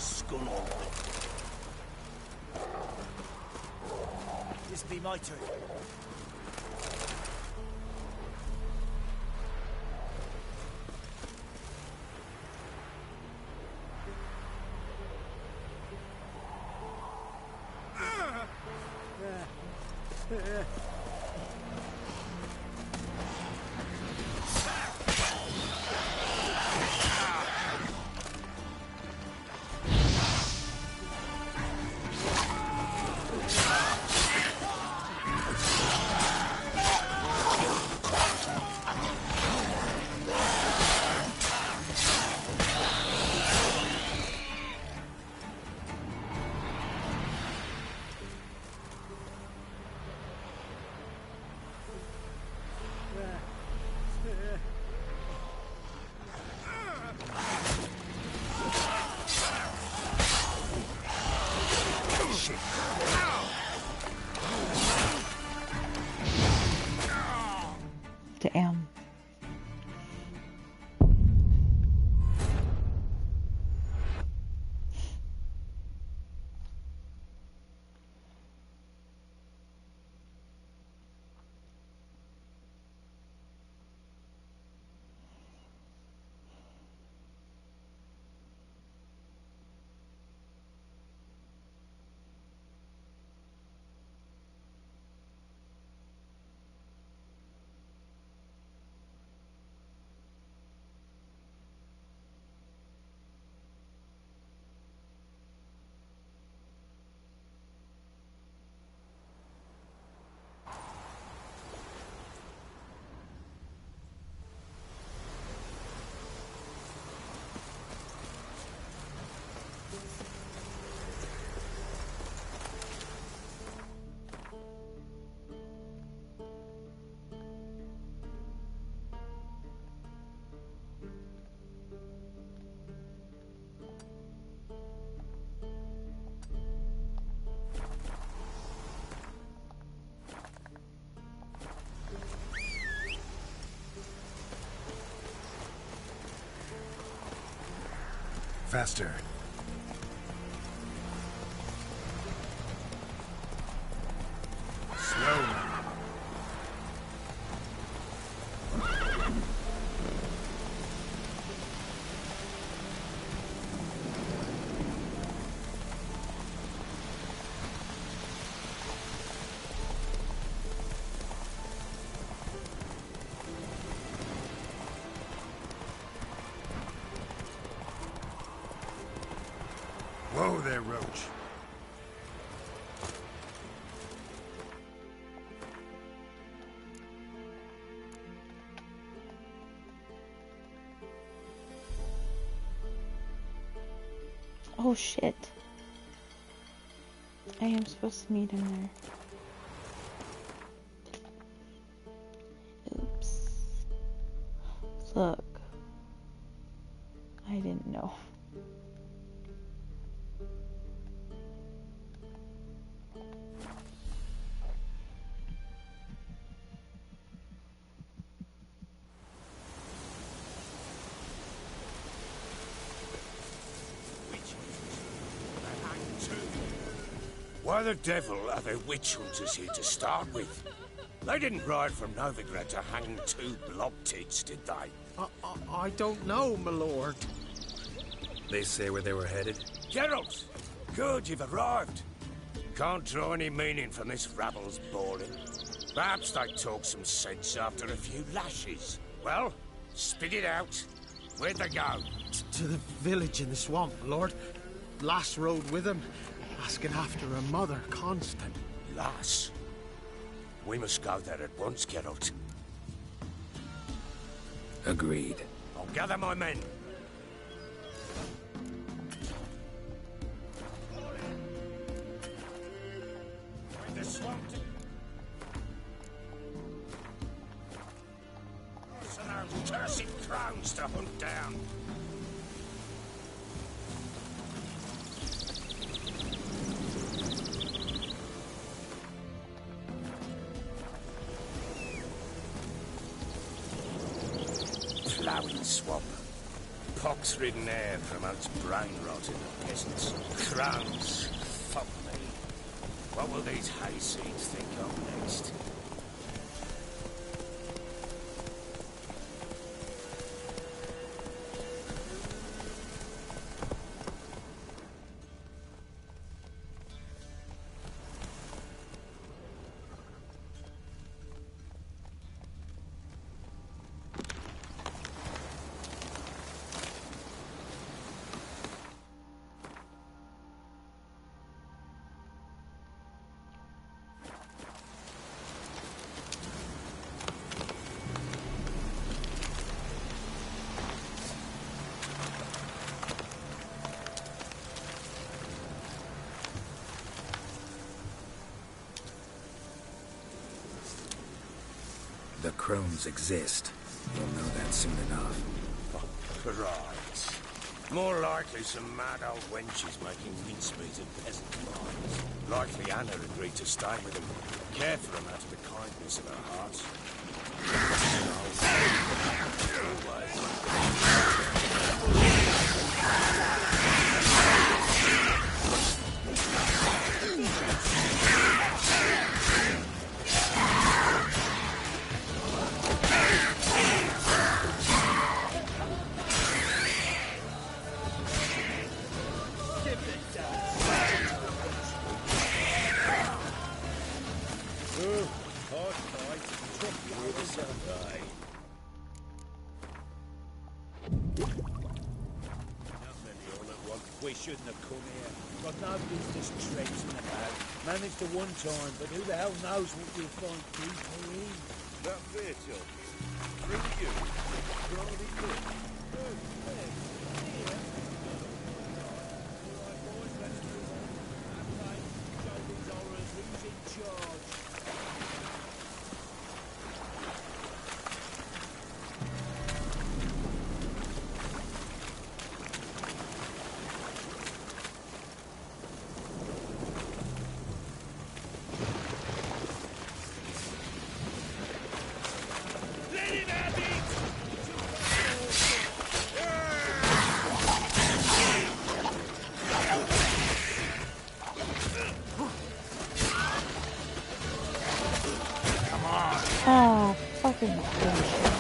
skull on them. This be my turn. Damn. Faster. Slow. Whoa there, Roach. Oh shit. I am supposed to meet him there. Oops. Look. I didn't know. Why the devil are there witch hunters here to start with? They didn't ride from Novigrad to hang two blob tits, did they? I don't know, my lord. They say where they were headed? Geralt! Good, you've arrived. Can't draw any meaning from this rabble's bawling. Perhaps they talk some sense after a few lashes. Well, spit it out. Where'd they go? To the village in the swamp, my lord. Lass rode with him, asking after her mother, Constant. Lass? We must go there at once, Geralt. Agreed. I'll gather my men. With the swamp. So those cursed crones to hunt down. Ploughing swamp. pox-ridden air promotes brain rot in the peasants. Crowns, fuck me. What will these hayseeds think of next? The crones exist. You'll know that soon enough. Right. More likely some mad old wenches making mincemeat of peasant minds. Likely Anna agreed to stay with them, care for them out of the kindness of her heart. We shouldn't have come here. Got no business traipsing about. Managed to one time, but who the hell knows what you'll find deeper in? That beer talking. Through you. Brody good. Good. Hey, here. All right, boys, let's move on. Okay, show these horrors who's in charge. Oh, fucking bullshit.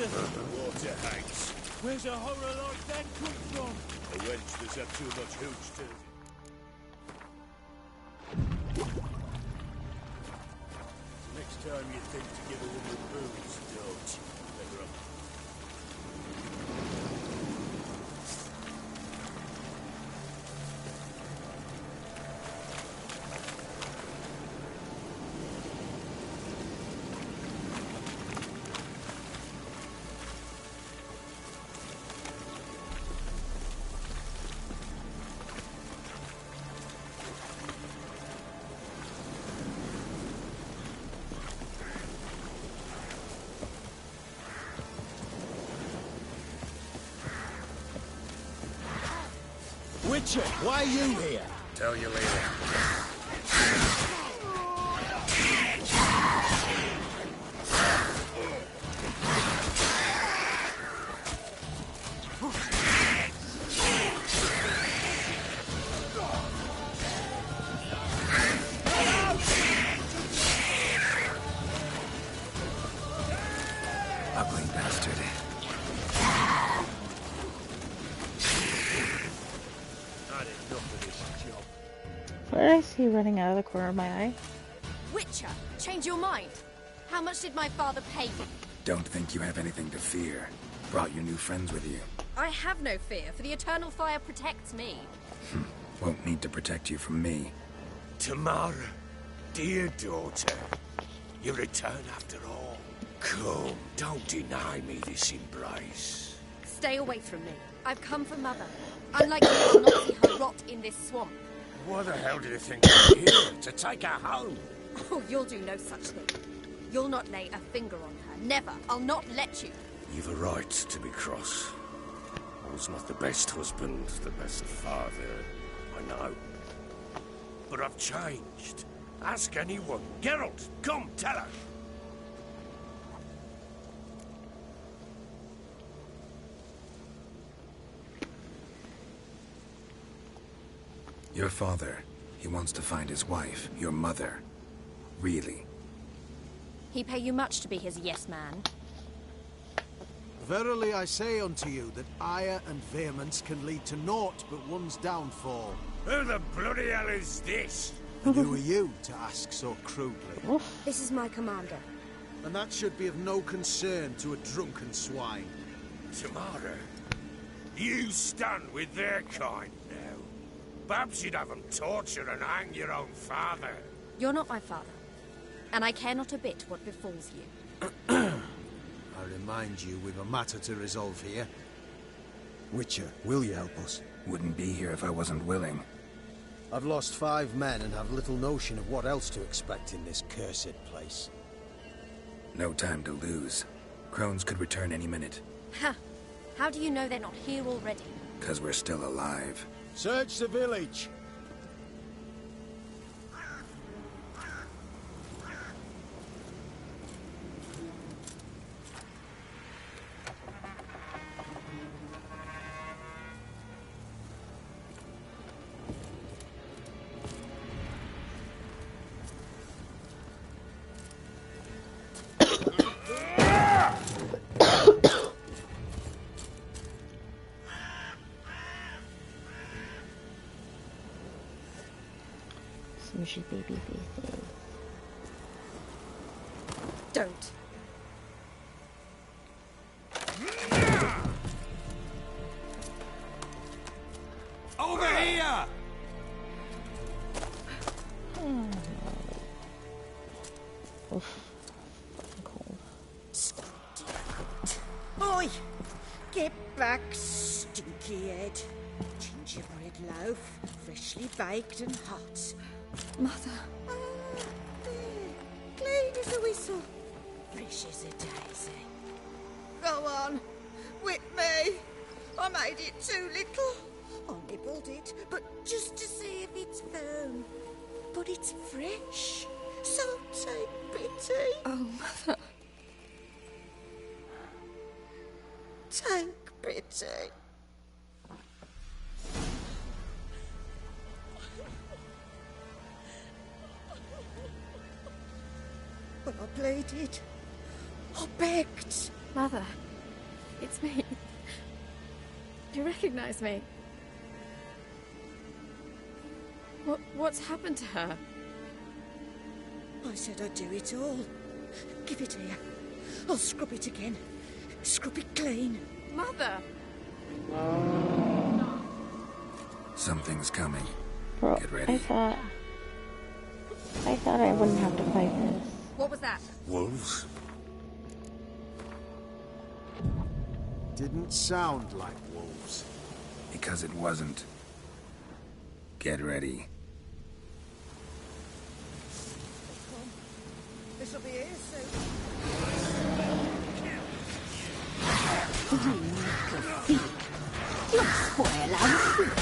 Water hates. Where's a horror like that come from? A wench that's had too much hooch to... Next time you think to give a woman booze, don't. Let her up. Witcher, why are you here? Tell you later. Ugly bastard. What did I see running out of the corner of my eye? Witcher, change your mind. How much did my father pay you? Don't think you have anything to fear. Brought your new friends with you. I have no fear, for the eternal fire protects me. Won't need to protect you from me. Tamara, dear daughter, you return after all. Come, don't deny me this embrace. Stay away from me. I've come for Mother. Unlike you, I'll not see her rot in this swamp. Why the hell do you think I'm here? To take her home? Oh, you'll do no such thing. You'll not lay a finger on her. Never. I'll not let you. You've a right to be cross. I was not the best husband, the best father, I know. But I've changed. Ask anyone. Geralt, come, tell her. Your father, he wants to find his wife, your mother. Really? He pay you much to be his yes man. Verily I say unto you that ire and vehemence can lead to naught but one's downfall. Who the bloody hell is this? And who are you to ask so crudely? This is my commander. And that should be of no concern to a drunken swine. Tamara, you stand with their kind now. Perhaps you'd have them torture and hang your own father. You're not my father, and I care not a bit what befalls you. I remind you, we've a matter to resolve here. Witcher, will you help us? Wouldn't be here if I wasn't willing. I've lost 5 men and have little notion of what else to expect in this cursed place. No time to lose. Crones could return any minute. Ha! How do you know they're not here already? 'Cause we're still alive. Search the village! Smushy baby faces. Don't. Over here! Oof. Cold. Oi! Get back, stinky head. Gingerbread loaf, freshly baked and hot. Mother. There. Clean as a whistle. Fresh as a daisy. Go on. Whip me. I made it too little. I nibbled it, but just to see if it's firm. But it's fresh. So take pity. Oh, Mother. Take pity. But I pleaded. I begged. Mother. It's me. You recognize me? What's happened to her? I said I'd do it all. Give it here. I'll scrub it again. Scrub it clean. Mother! Something's coming. Bro, Get ready. I thought I wouldn't have to fight this. What was that? Wolves? Didn't sound like wolves. Because it wasn't. Get ready. This'll be here soon. You'll spoil our food.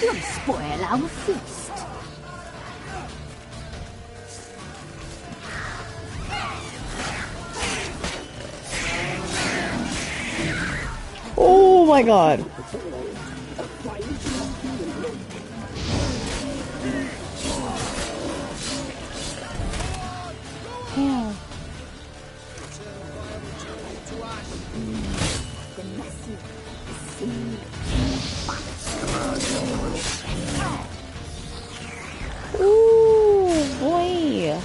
You'll spoil our feast. my god. Damn. Ooh, boy.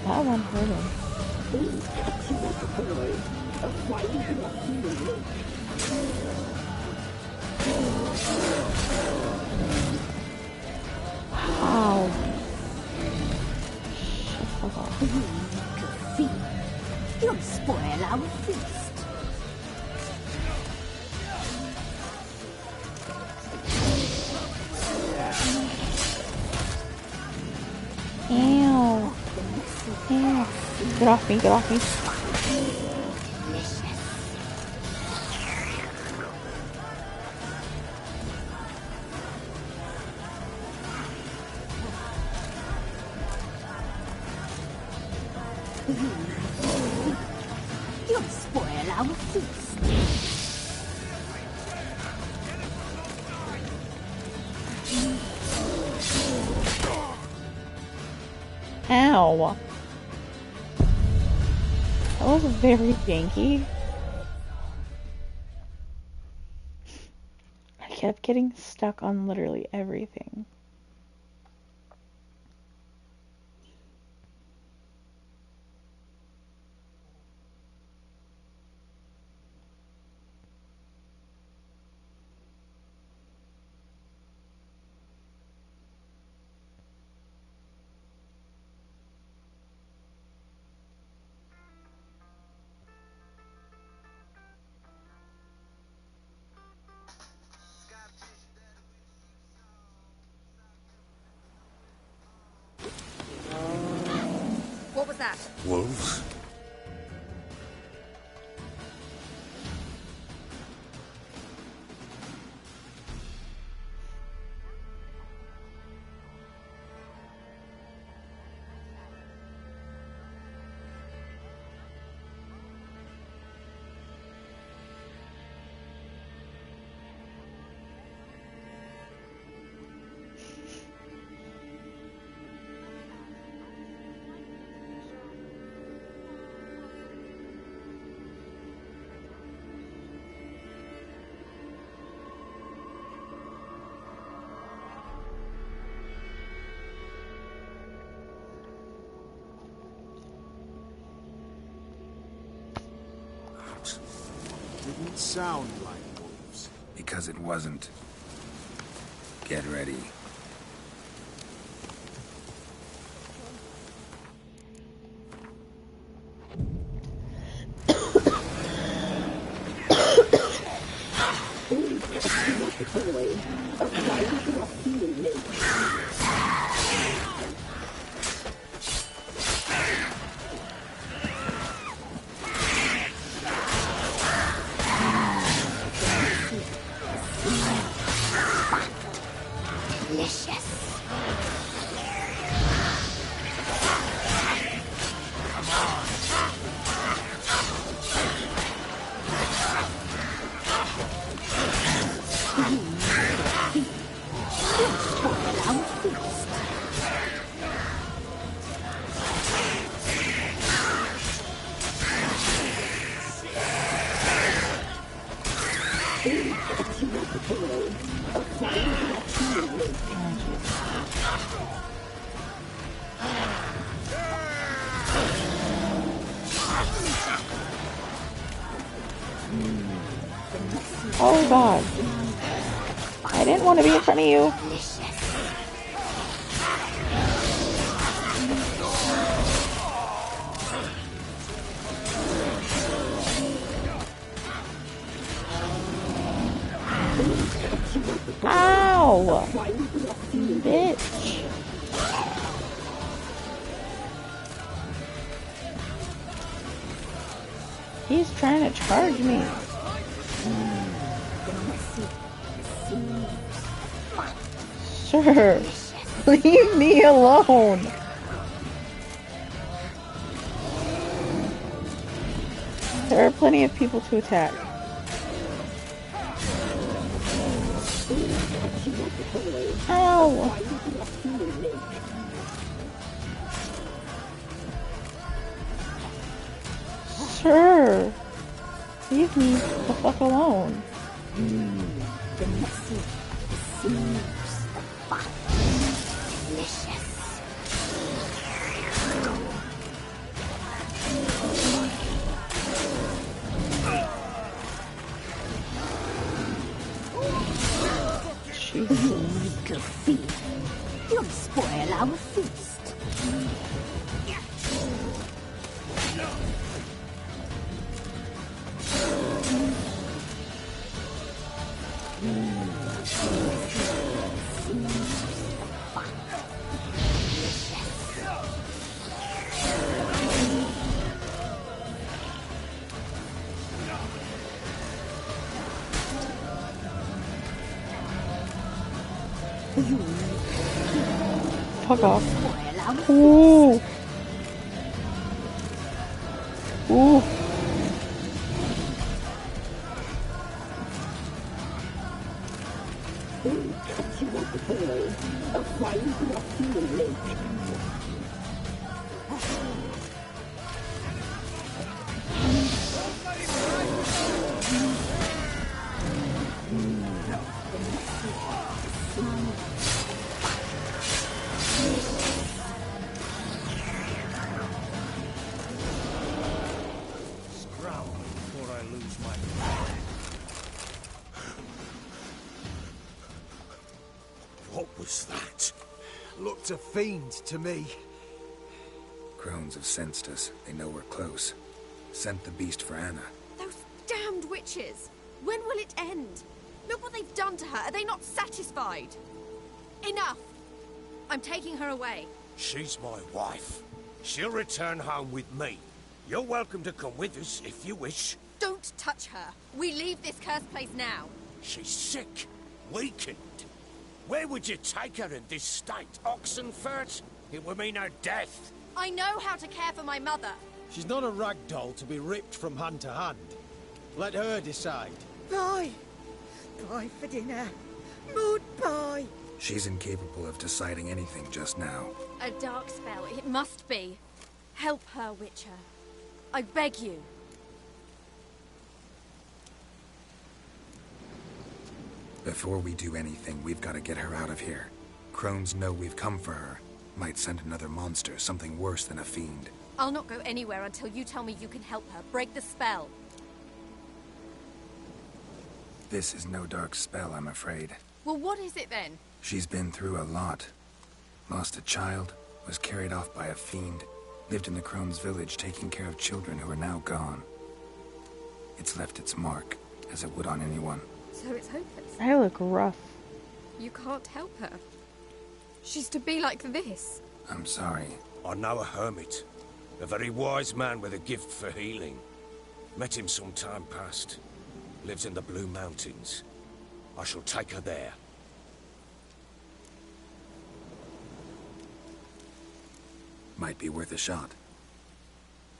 That one hurt him. Wow. Fuck off. You'll spoil our feast. Ew. Ew. Get off me, get off me. You'll spoil our feast. Ow. That was very janky. I kept getting stuck on literally everything. What was that? Wolves? Didn't sound like wolves. Because it wasn't. Get ready. Oh god. I didn't want to be in front of you. Ow! Bitch. He's trying to charge me. Sure. Leave me alone. There are plenty of people to attack. Ow! Sure. Leave me the fuck alone. The message seems delicious. You little thief. You'll spoil our feast. Fuck off. Ooh. Ooh. A fine rocky lake. Looked a fiend to me. Crones have sensed us. They know we're close. Sent the beast for Anna. Those damned witches! When will it end? Look what they've done to her. Are they not satisfied? Enough! I'm taking her away. She's my wife. She'll return home with me. You're welcome to come with us if you wish. Don't touch her. We leave this cursed place now. She's sick, weakened. Where would you take her in this state? Oxenfurt? It would mean her death. I know how to care for my mother. She's not a rag doll to be ripped from hand to hand. Let her decide. Bye. Bye for dinner. Mood bye. She's incapable of deciding anything just now. A dark spell. It must be. Help her, Witcher. I beg you. Before we do anything, we've got to get her out of here. Crones know we've come for her. Might send another monster, something worse than a fiend. I'll not go anywhere until you tell me you can help her. Break the spell. This is no dark spell, I'm afraid. Well, what is it then? She's been through a lot. Lost a child, was carried off by a fiend, lived in the Crones village taking care of children who are now gone. It's left its mark, as it would on anyone. So it's hopeless. I look rough. You can't help her. She's to be like this. I'm sorry. I know a hermit. A very wise man with a gift for healing. Met him some time past. Lives in the Blue Mountains. I shall take her there. Might be worth a shot.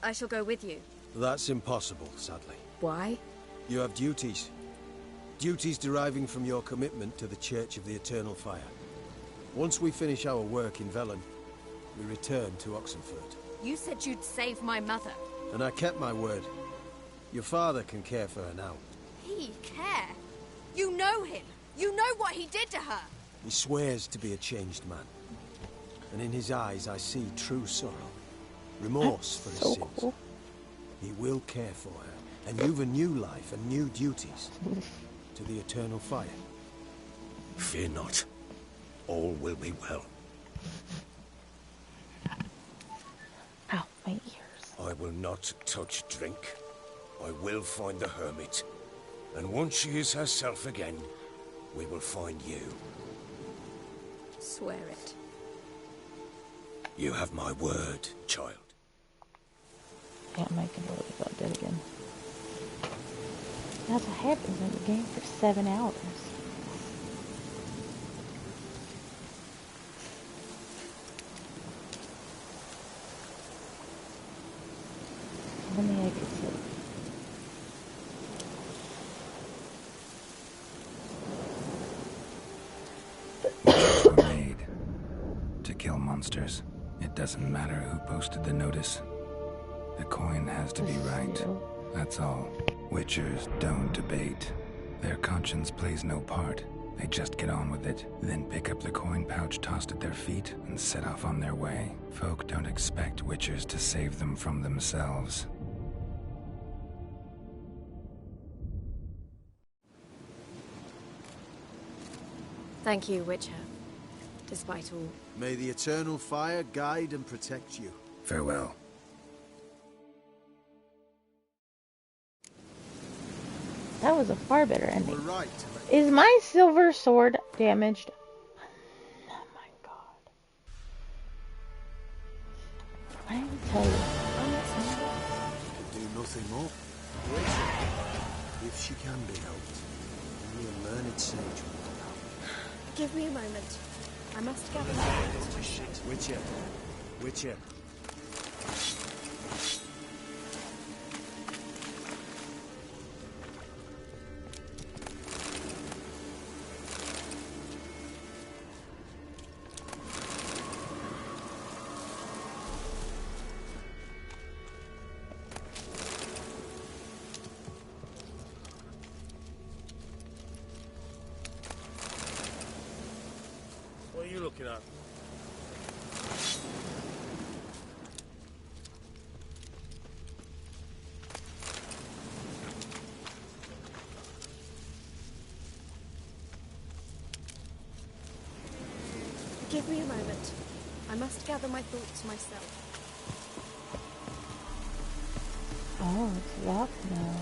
I shall go with you. That's impossible, sadly. Why? You have duties. Duties deriving from your commitment to the Church of the Eternal Fire. Once we finish our work in Velen, we return to Oxenfurt. You said you'd save my mother. And I kept my word. Your father can care for her now. He care? You know him. You know what he did to her. He swears to be a changed man. And in his eyes I see true sorrow. Remorse for his sins. Cool. He will care for her. And you've a new life and new duties. To the Eternal Fire. Fear not. All will be well. Ow, my ears. I will not touch drink. I will find the hermit. And once she is herself again, we will find you. Swear it. You have my word, child. Yeah, my controller got dead again. That's what happens when you game for 7 hours. Let me exit. monsters. It doesn't matter who posted the notice. The coin has to be right. That's all. Witchers don't debate. Their conscience plays no part. They just get on with it, then pick up the coin pouch tossed at their feet and set off on their way. Folk don't expect Witchers to save them from themselves. Thank you, Witcher. Despite all. May the Eternal Fire guide and protect you. Farewell. That was a far better ending. We're right. Is my silver sword damaged? Oh my god. I didn't tell you. Do nothing more. If she can be helped, only a learned sage will help. Give me a moment. I must gather my thoughts to myself. Witcher. Witcher. What are you looking at? Give me a moment. I must gather my thoughts myself. Oh, it's locked now.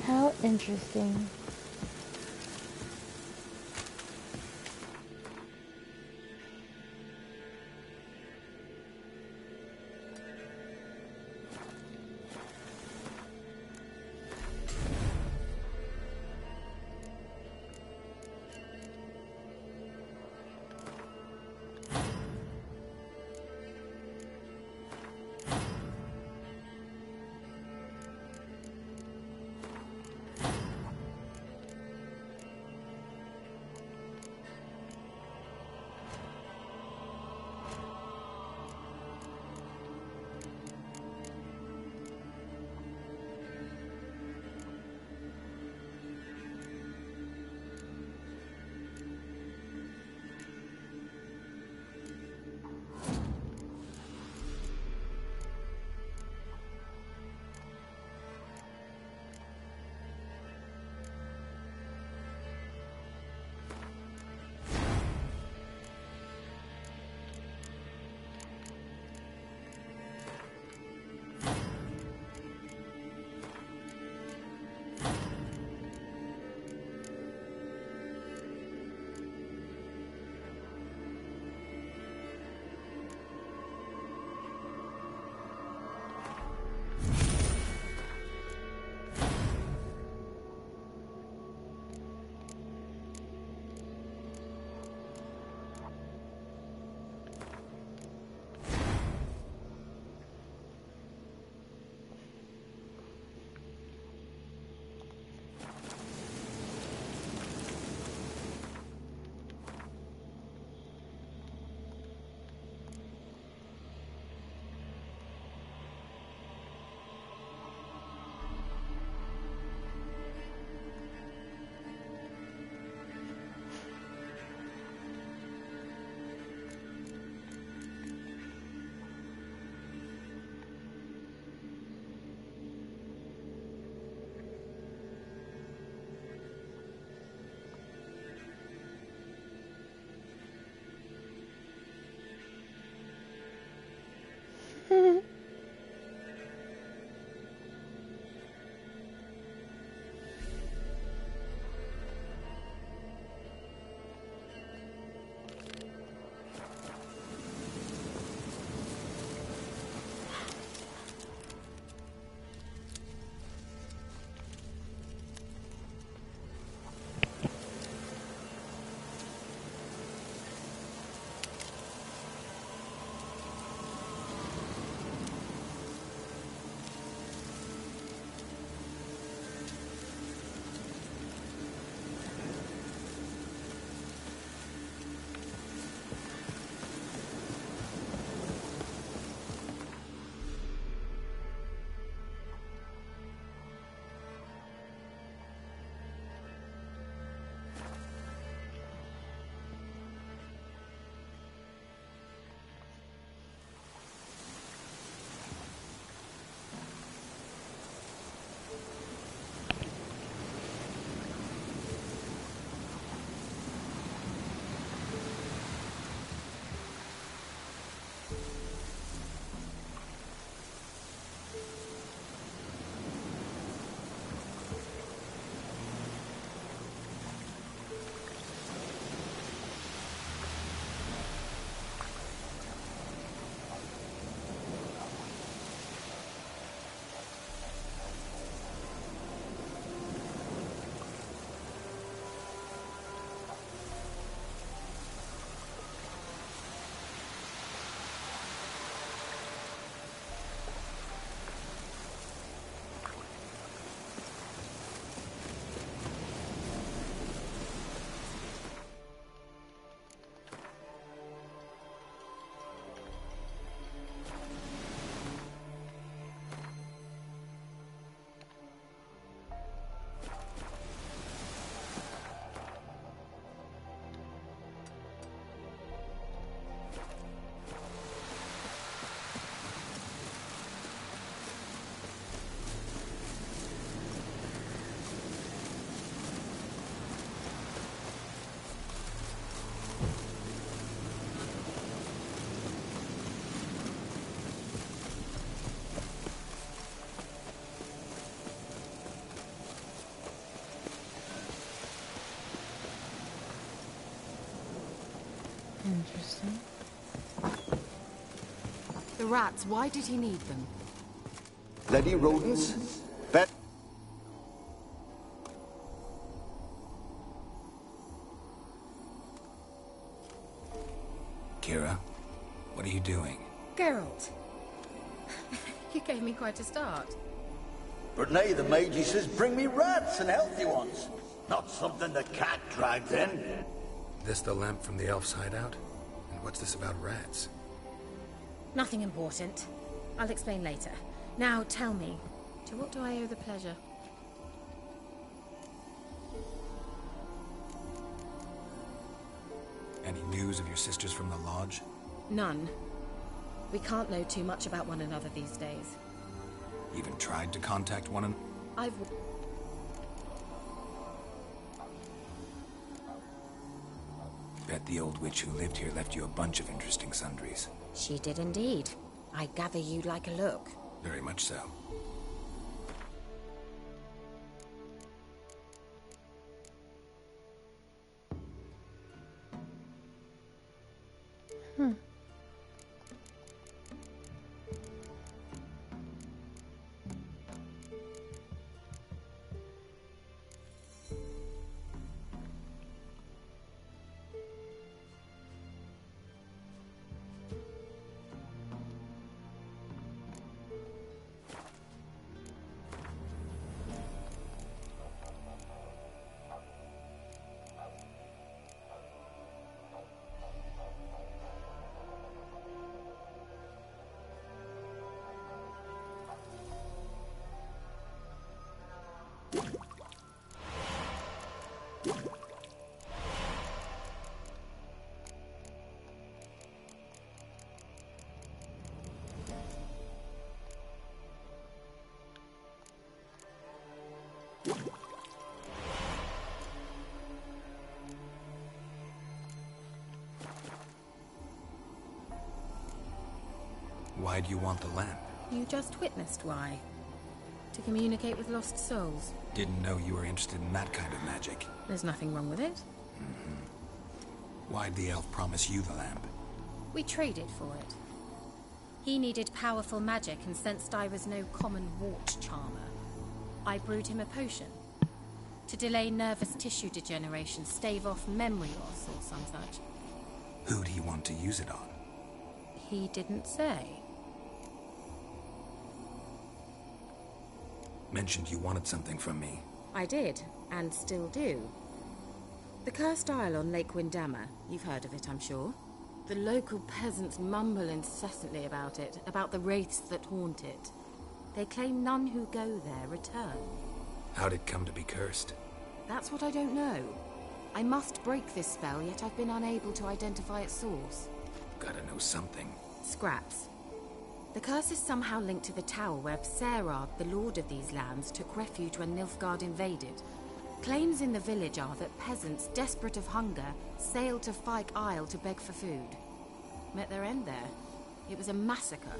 How interesting. Interesting. The rats, why did he need them? Bloody rodents. Bet. Kira, what are you doing? Geralt. You gave me quite a start. But now the Magi says bring me rats and healthy ones. Not something the cat dragged in. This the lamp from the elf's hideout? And what's this about rats? Nothing important. I'll explain later. Now tell me, to what do I owe the pleasure? Any news of your sisters from the lodge? None. We can't know too much about one another these days. Even tried to contact one another? I've... Bet the old witch who lived here left you a bunch of interesting sundries. She did indeed. I gather you'd like a look. Very much so. Why do you want the lamp? You just witnessed why. To communicate with lost souls. Didn't know you were interested in that kind of magic. There's nothing wrong with it. Why'd the elf promise you the lamp? We traded for it. He needed powerful magic and sensed I was no common wart charmer. I brewed him a potion. To delay nervous tissue degeneration, stave off memory loss or some such. Who'd he want to use it on? He didn't say. Mentioned you wanted something from me. I did, and still do. The cursed isle on Lake Windammer. You've heard of it, I'm sure. The local peasants mumble incessantly about it, about the wraiths that haunt it. They claim none who go there return. How'd it come to be cursed? That's what I don't know. I must break this spell, yet I've been unable to identify its source. Gotta know something. Scraps. The curse is somehow linked to the tower where Serad, the lord of these lands, took refuge when Nilfgaard invaded. Claims in the village are that peasants, desperate of hunger, sailed to Fyke Isle to beg for food. Met their end there. It was a massacre.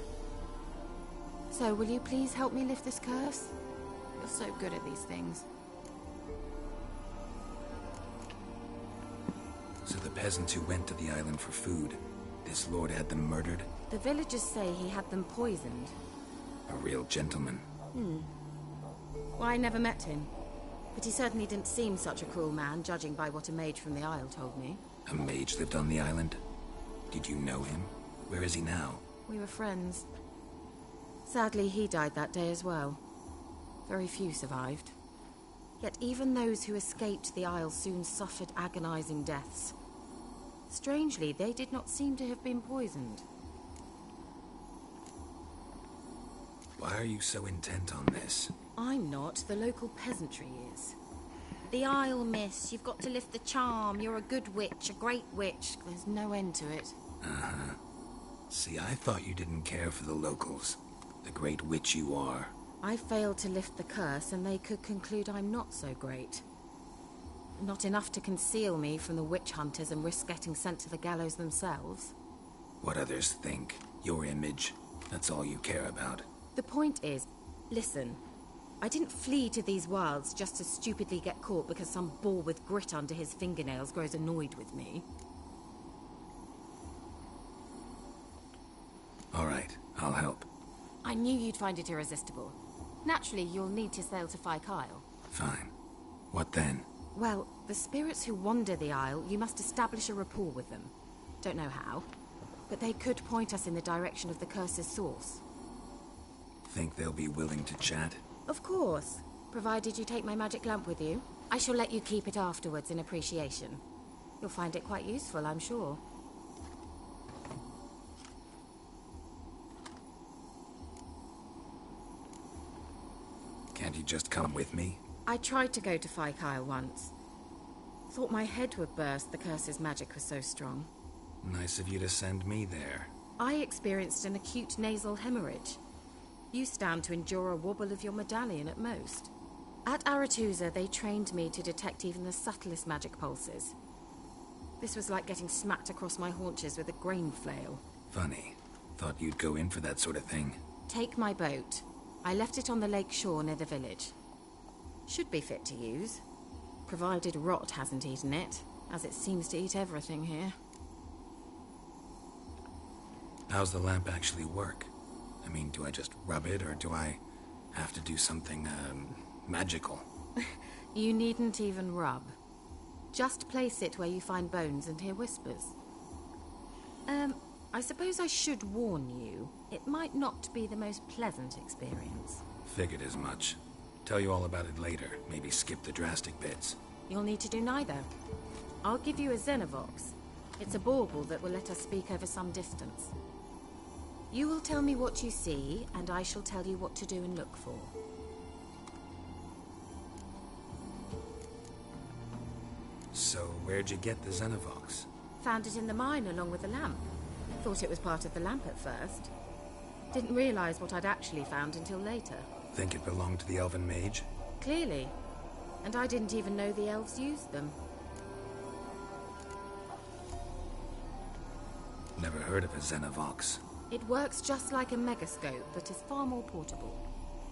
So, will you please help me lift this curse? You're so good at these things. So the peasants who went to the island for food, this lord had them murdered? The villagers say he had them poisoned. A real gentleman. Well, I never met him. But he certainly didn't seem such a cruel man, judging by what a mage from the Isle told me. A mage lived on the island? Did you know him? Where is he now? We were friends. Sadly, he died that day as well. Very few survived. Yet even those who escaped the Isle soon suffered agonizing deaths. Strangely, they did not seem to have been poisoned. Why are you so intent on this? I'm not. The local peasantry is. The Isle, miss. You've got to lift the charm. You're a good witch, a great witch. There's no end to it. Uh-huh. See, I thought you didn't care for the locals. The great witch you are. I failed to lift the curse, and they could conclude I'm not so great. Not enough to conceal me from the witch hunters and risk getting sent to the gallows themselves. What others think. Your image. That's all you care about. The point is, listen. I didn't flee to these wilds just to stupidly get caught because some boar with grit under his fingernails grows annoyed with me. I knew you'd find it irresistible. Naturally, you'll need to sail to Phi Kyle. Fine. What then? Well, the spirits who wander the Isle, you must establish a rapport with them. Don't know how, but they could point us in the direction of the curse's source. Think they'll be willing to chat? Of course, provided you take my magic lamp with you. I shall let you keep it afterwards in appreciation. You'll find it quite useful, I'm sure. Can't you just come with me? I tried to go to Phi Kyle once. Thought my head would burst, the curse's magic was so strong. Nice of you to send me there. I experienced an acute nasal hemorrhage. You stand to endure a wobble of your medallion at most. At Aretusa, they trained me to detect even the subtlest magic pulses. This was like getting smacked across my haunches with a grain flail. Funny. Thought you'd go in for that sort of thing. Take my boat. I left it on the lake shore near the village. Should be fit to use, provided rot hasn't eaten it, as it seems to eat everything here. How's the lamp actually work? I mean, do I just rub it, or do I have to do something, magical? You needn't even rub. Just place it where you find bones and hear whispers. I suppose I should warn you, it might not be the most pleasant experience. Figured as much. Tell you all about it later, maybe skip the drastic bits. You'll need to do neither. I'll give you a Xenovox. It's a bauble that will let us speak over some distance. You will tell me what you see, and I shall tell you what to do and look for. So, where'd you get the Xenovox? Found it in the mine along with the lamp. Thought it was part of the lamp at first. Didn't realize what I'd actually found until later. Think it belonged to the Elven Mage? Clearly. And I didn't even know the elves used them. Never heard of a Xenovox. It works just like a megascope, but is far more portable.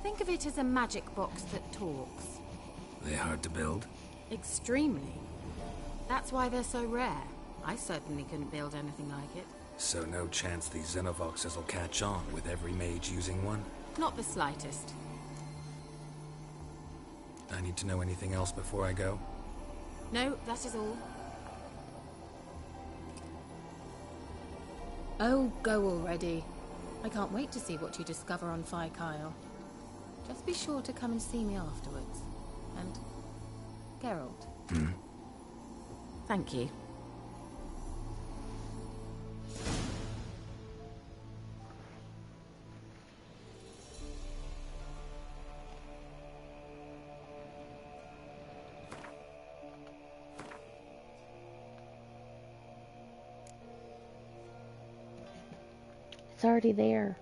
Think of it as a magic box that talks. They hard to build? Extremely. That's why they're so rare. I certainly couldn't build anything like it. So no chance these Xenovoxes will catch on with every mage using one? Not the slightest. I need to know anything else before I go? No, that is all. Oh, go already. I can't wait to see what you discover on Phi Kyle. Just be sure to come and see me afterwards. And Geralt. Thank you. It's already there.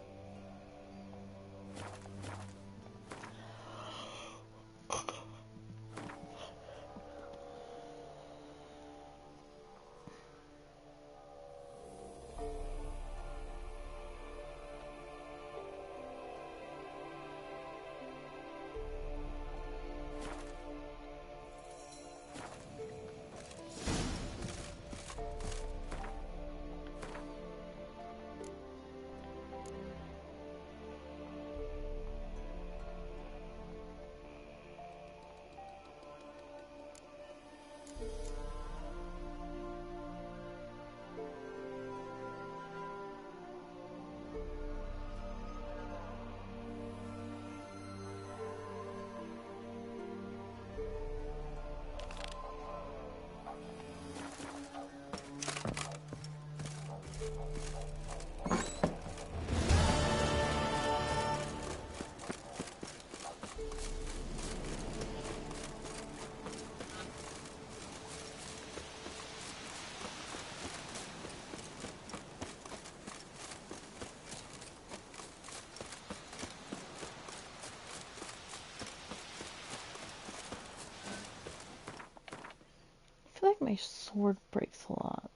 I feel like my sword breaks a lot.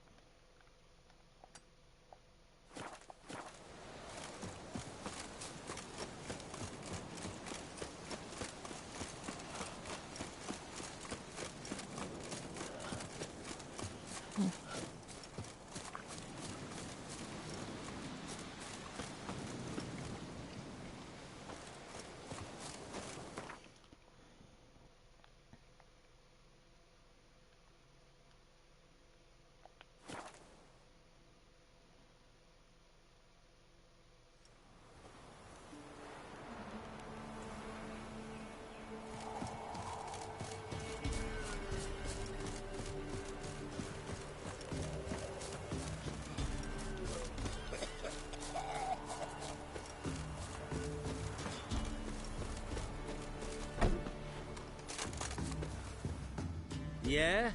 Yeah?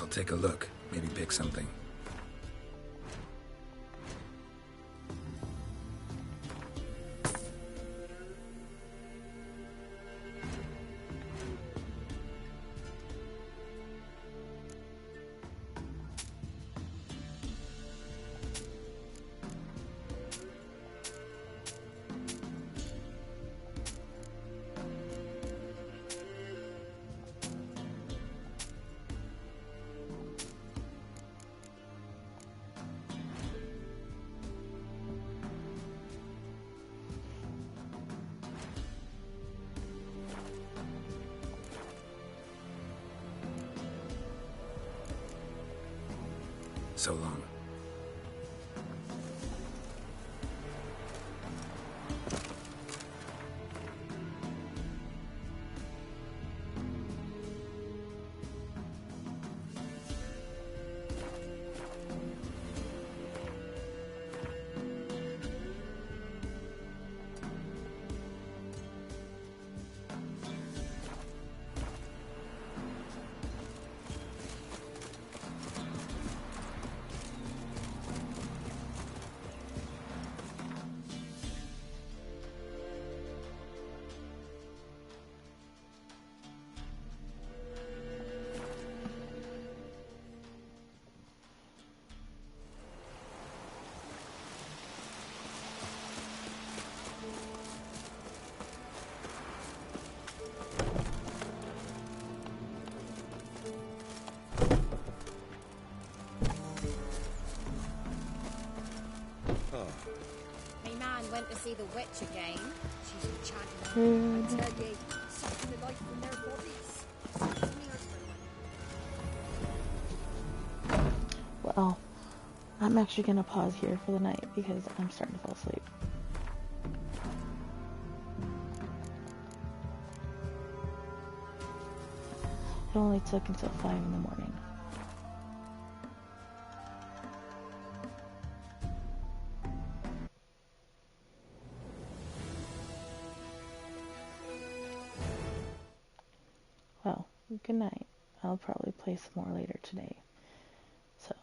I'll take a look. Maybe pick something. So long. My man went to see the witch again. She's enchanted. I tell ye, sucking the life from their bodies. Well, I'm actually gonna pause here for the night because I'm starting to fall asleep. It only took until 5 in the morning. Well, good night. I'll probably play some more later today. So,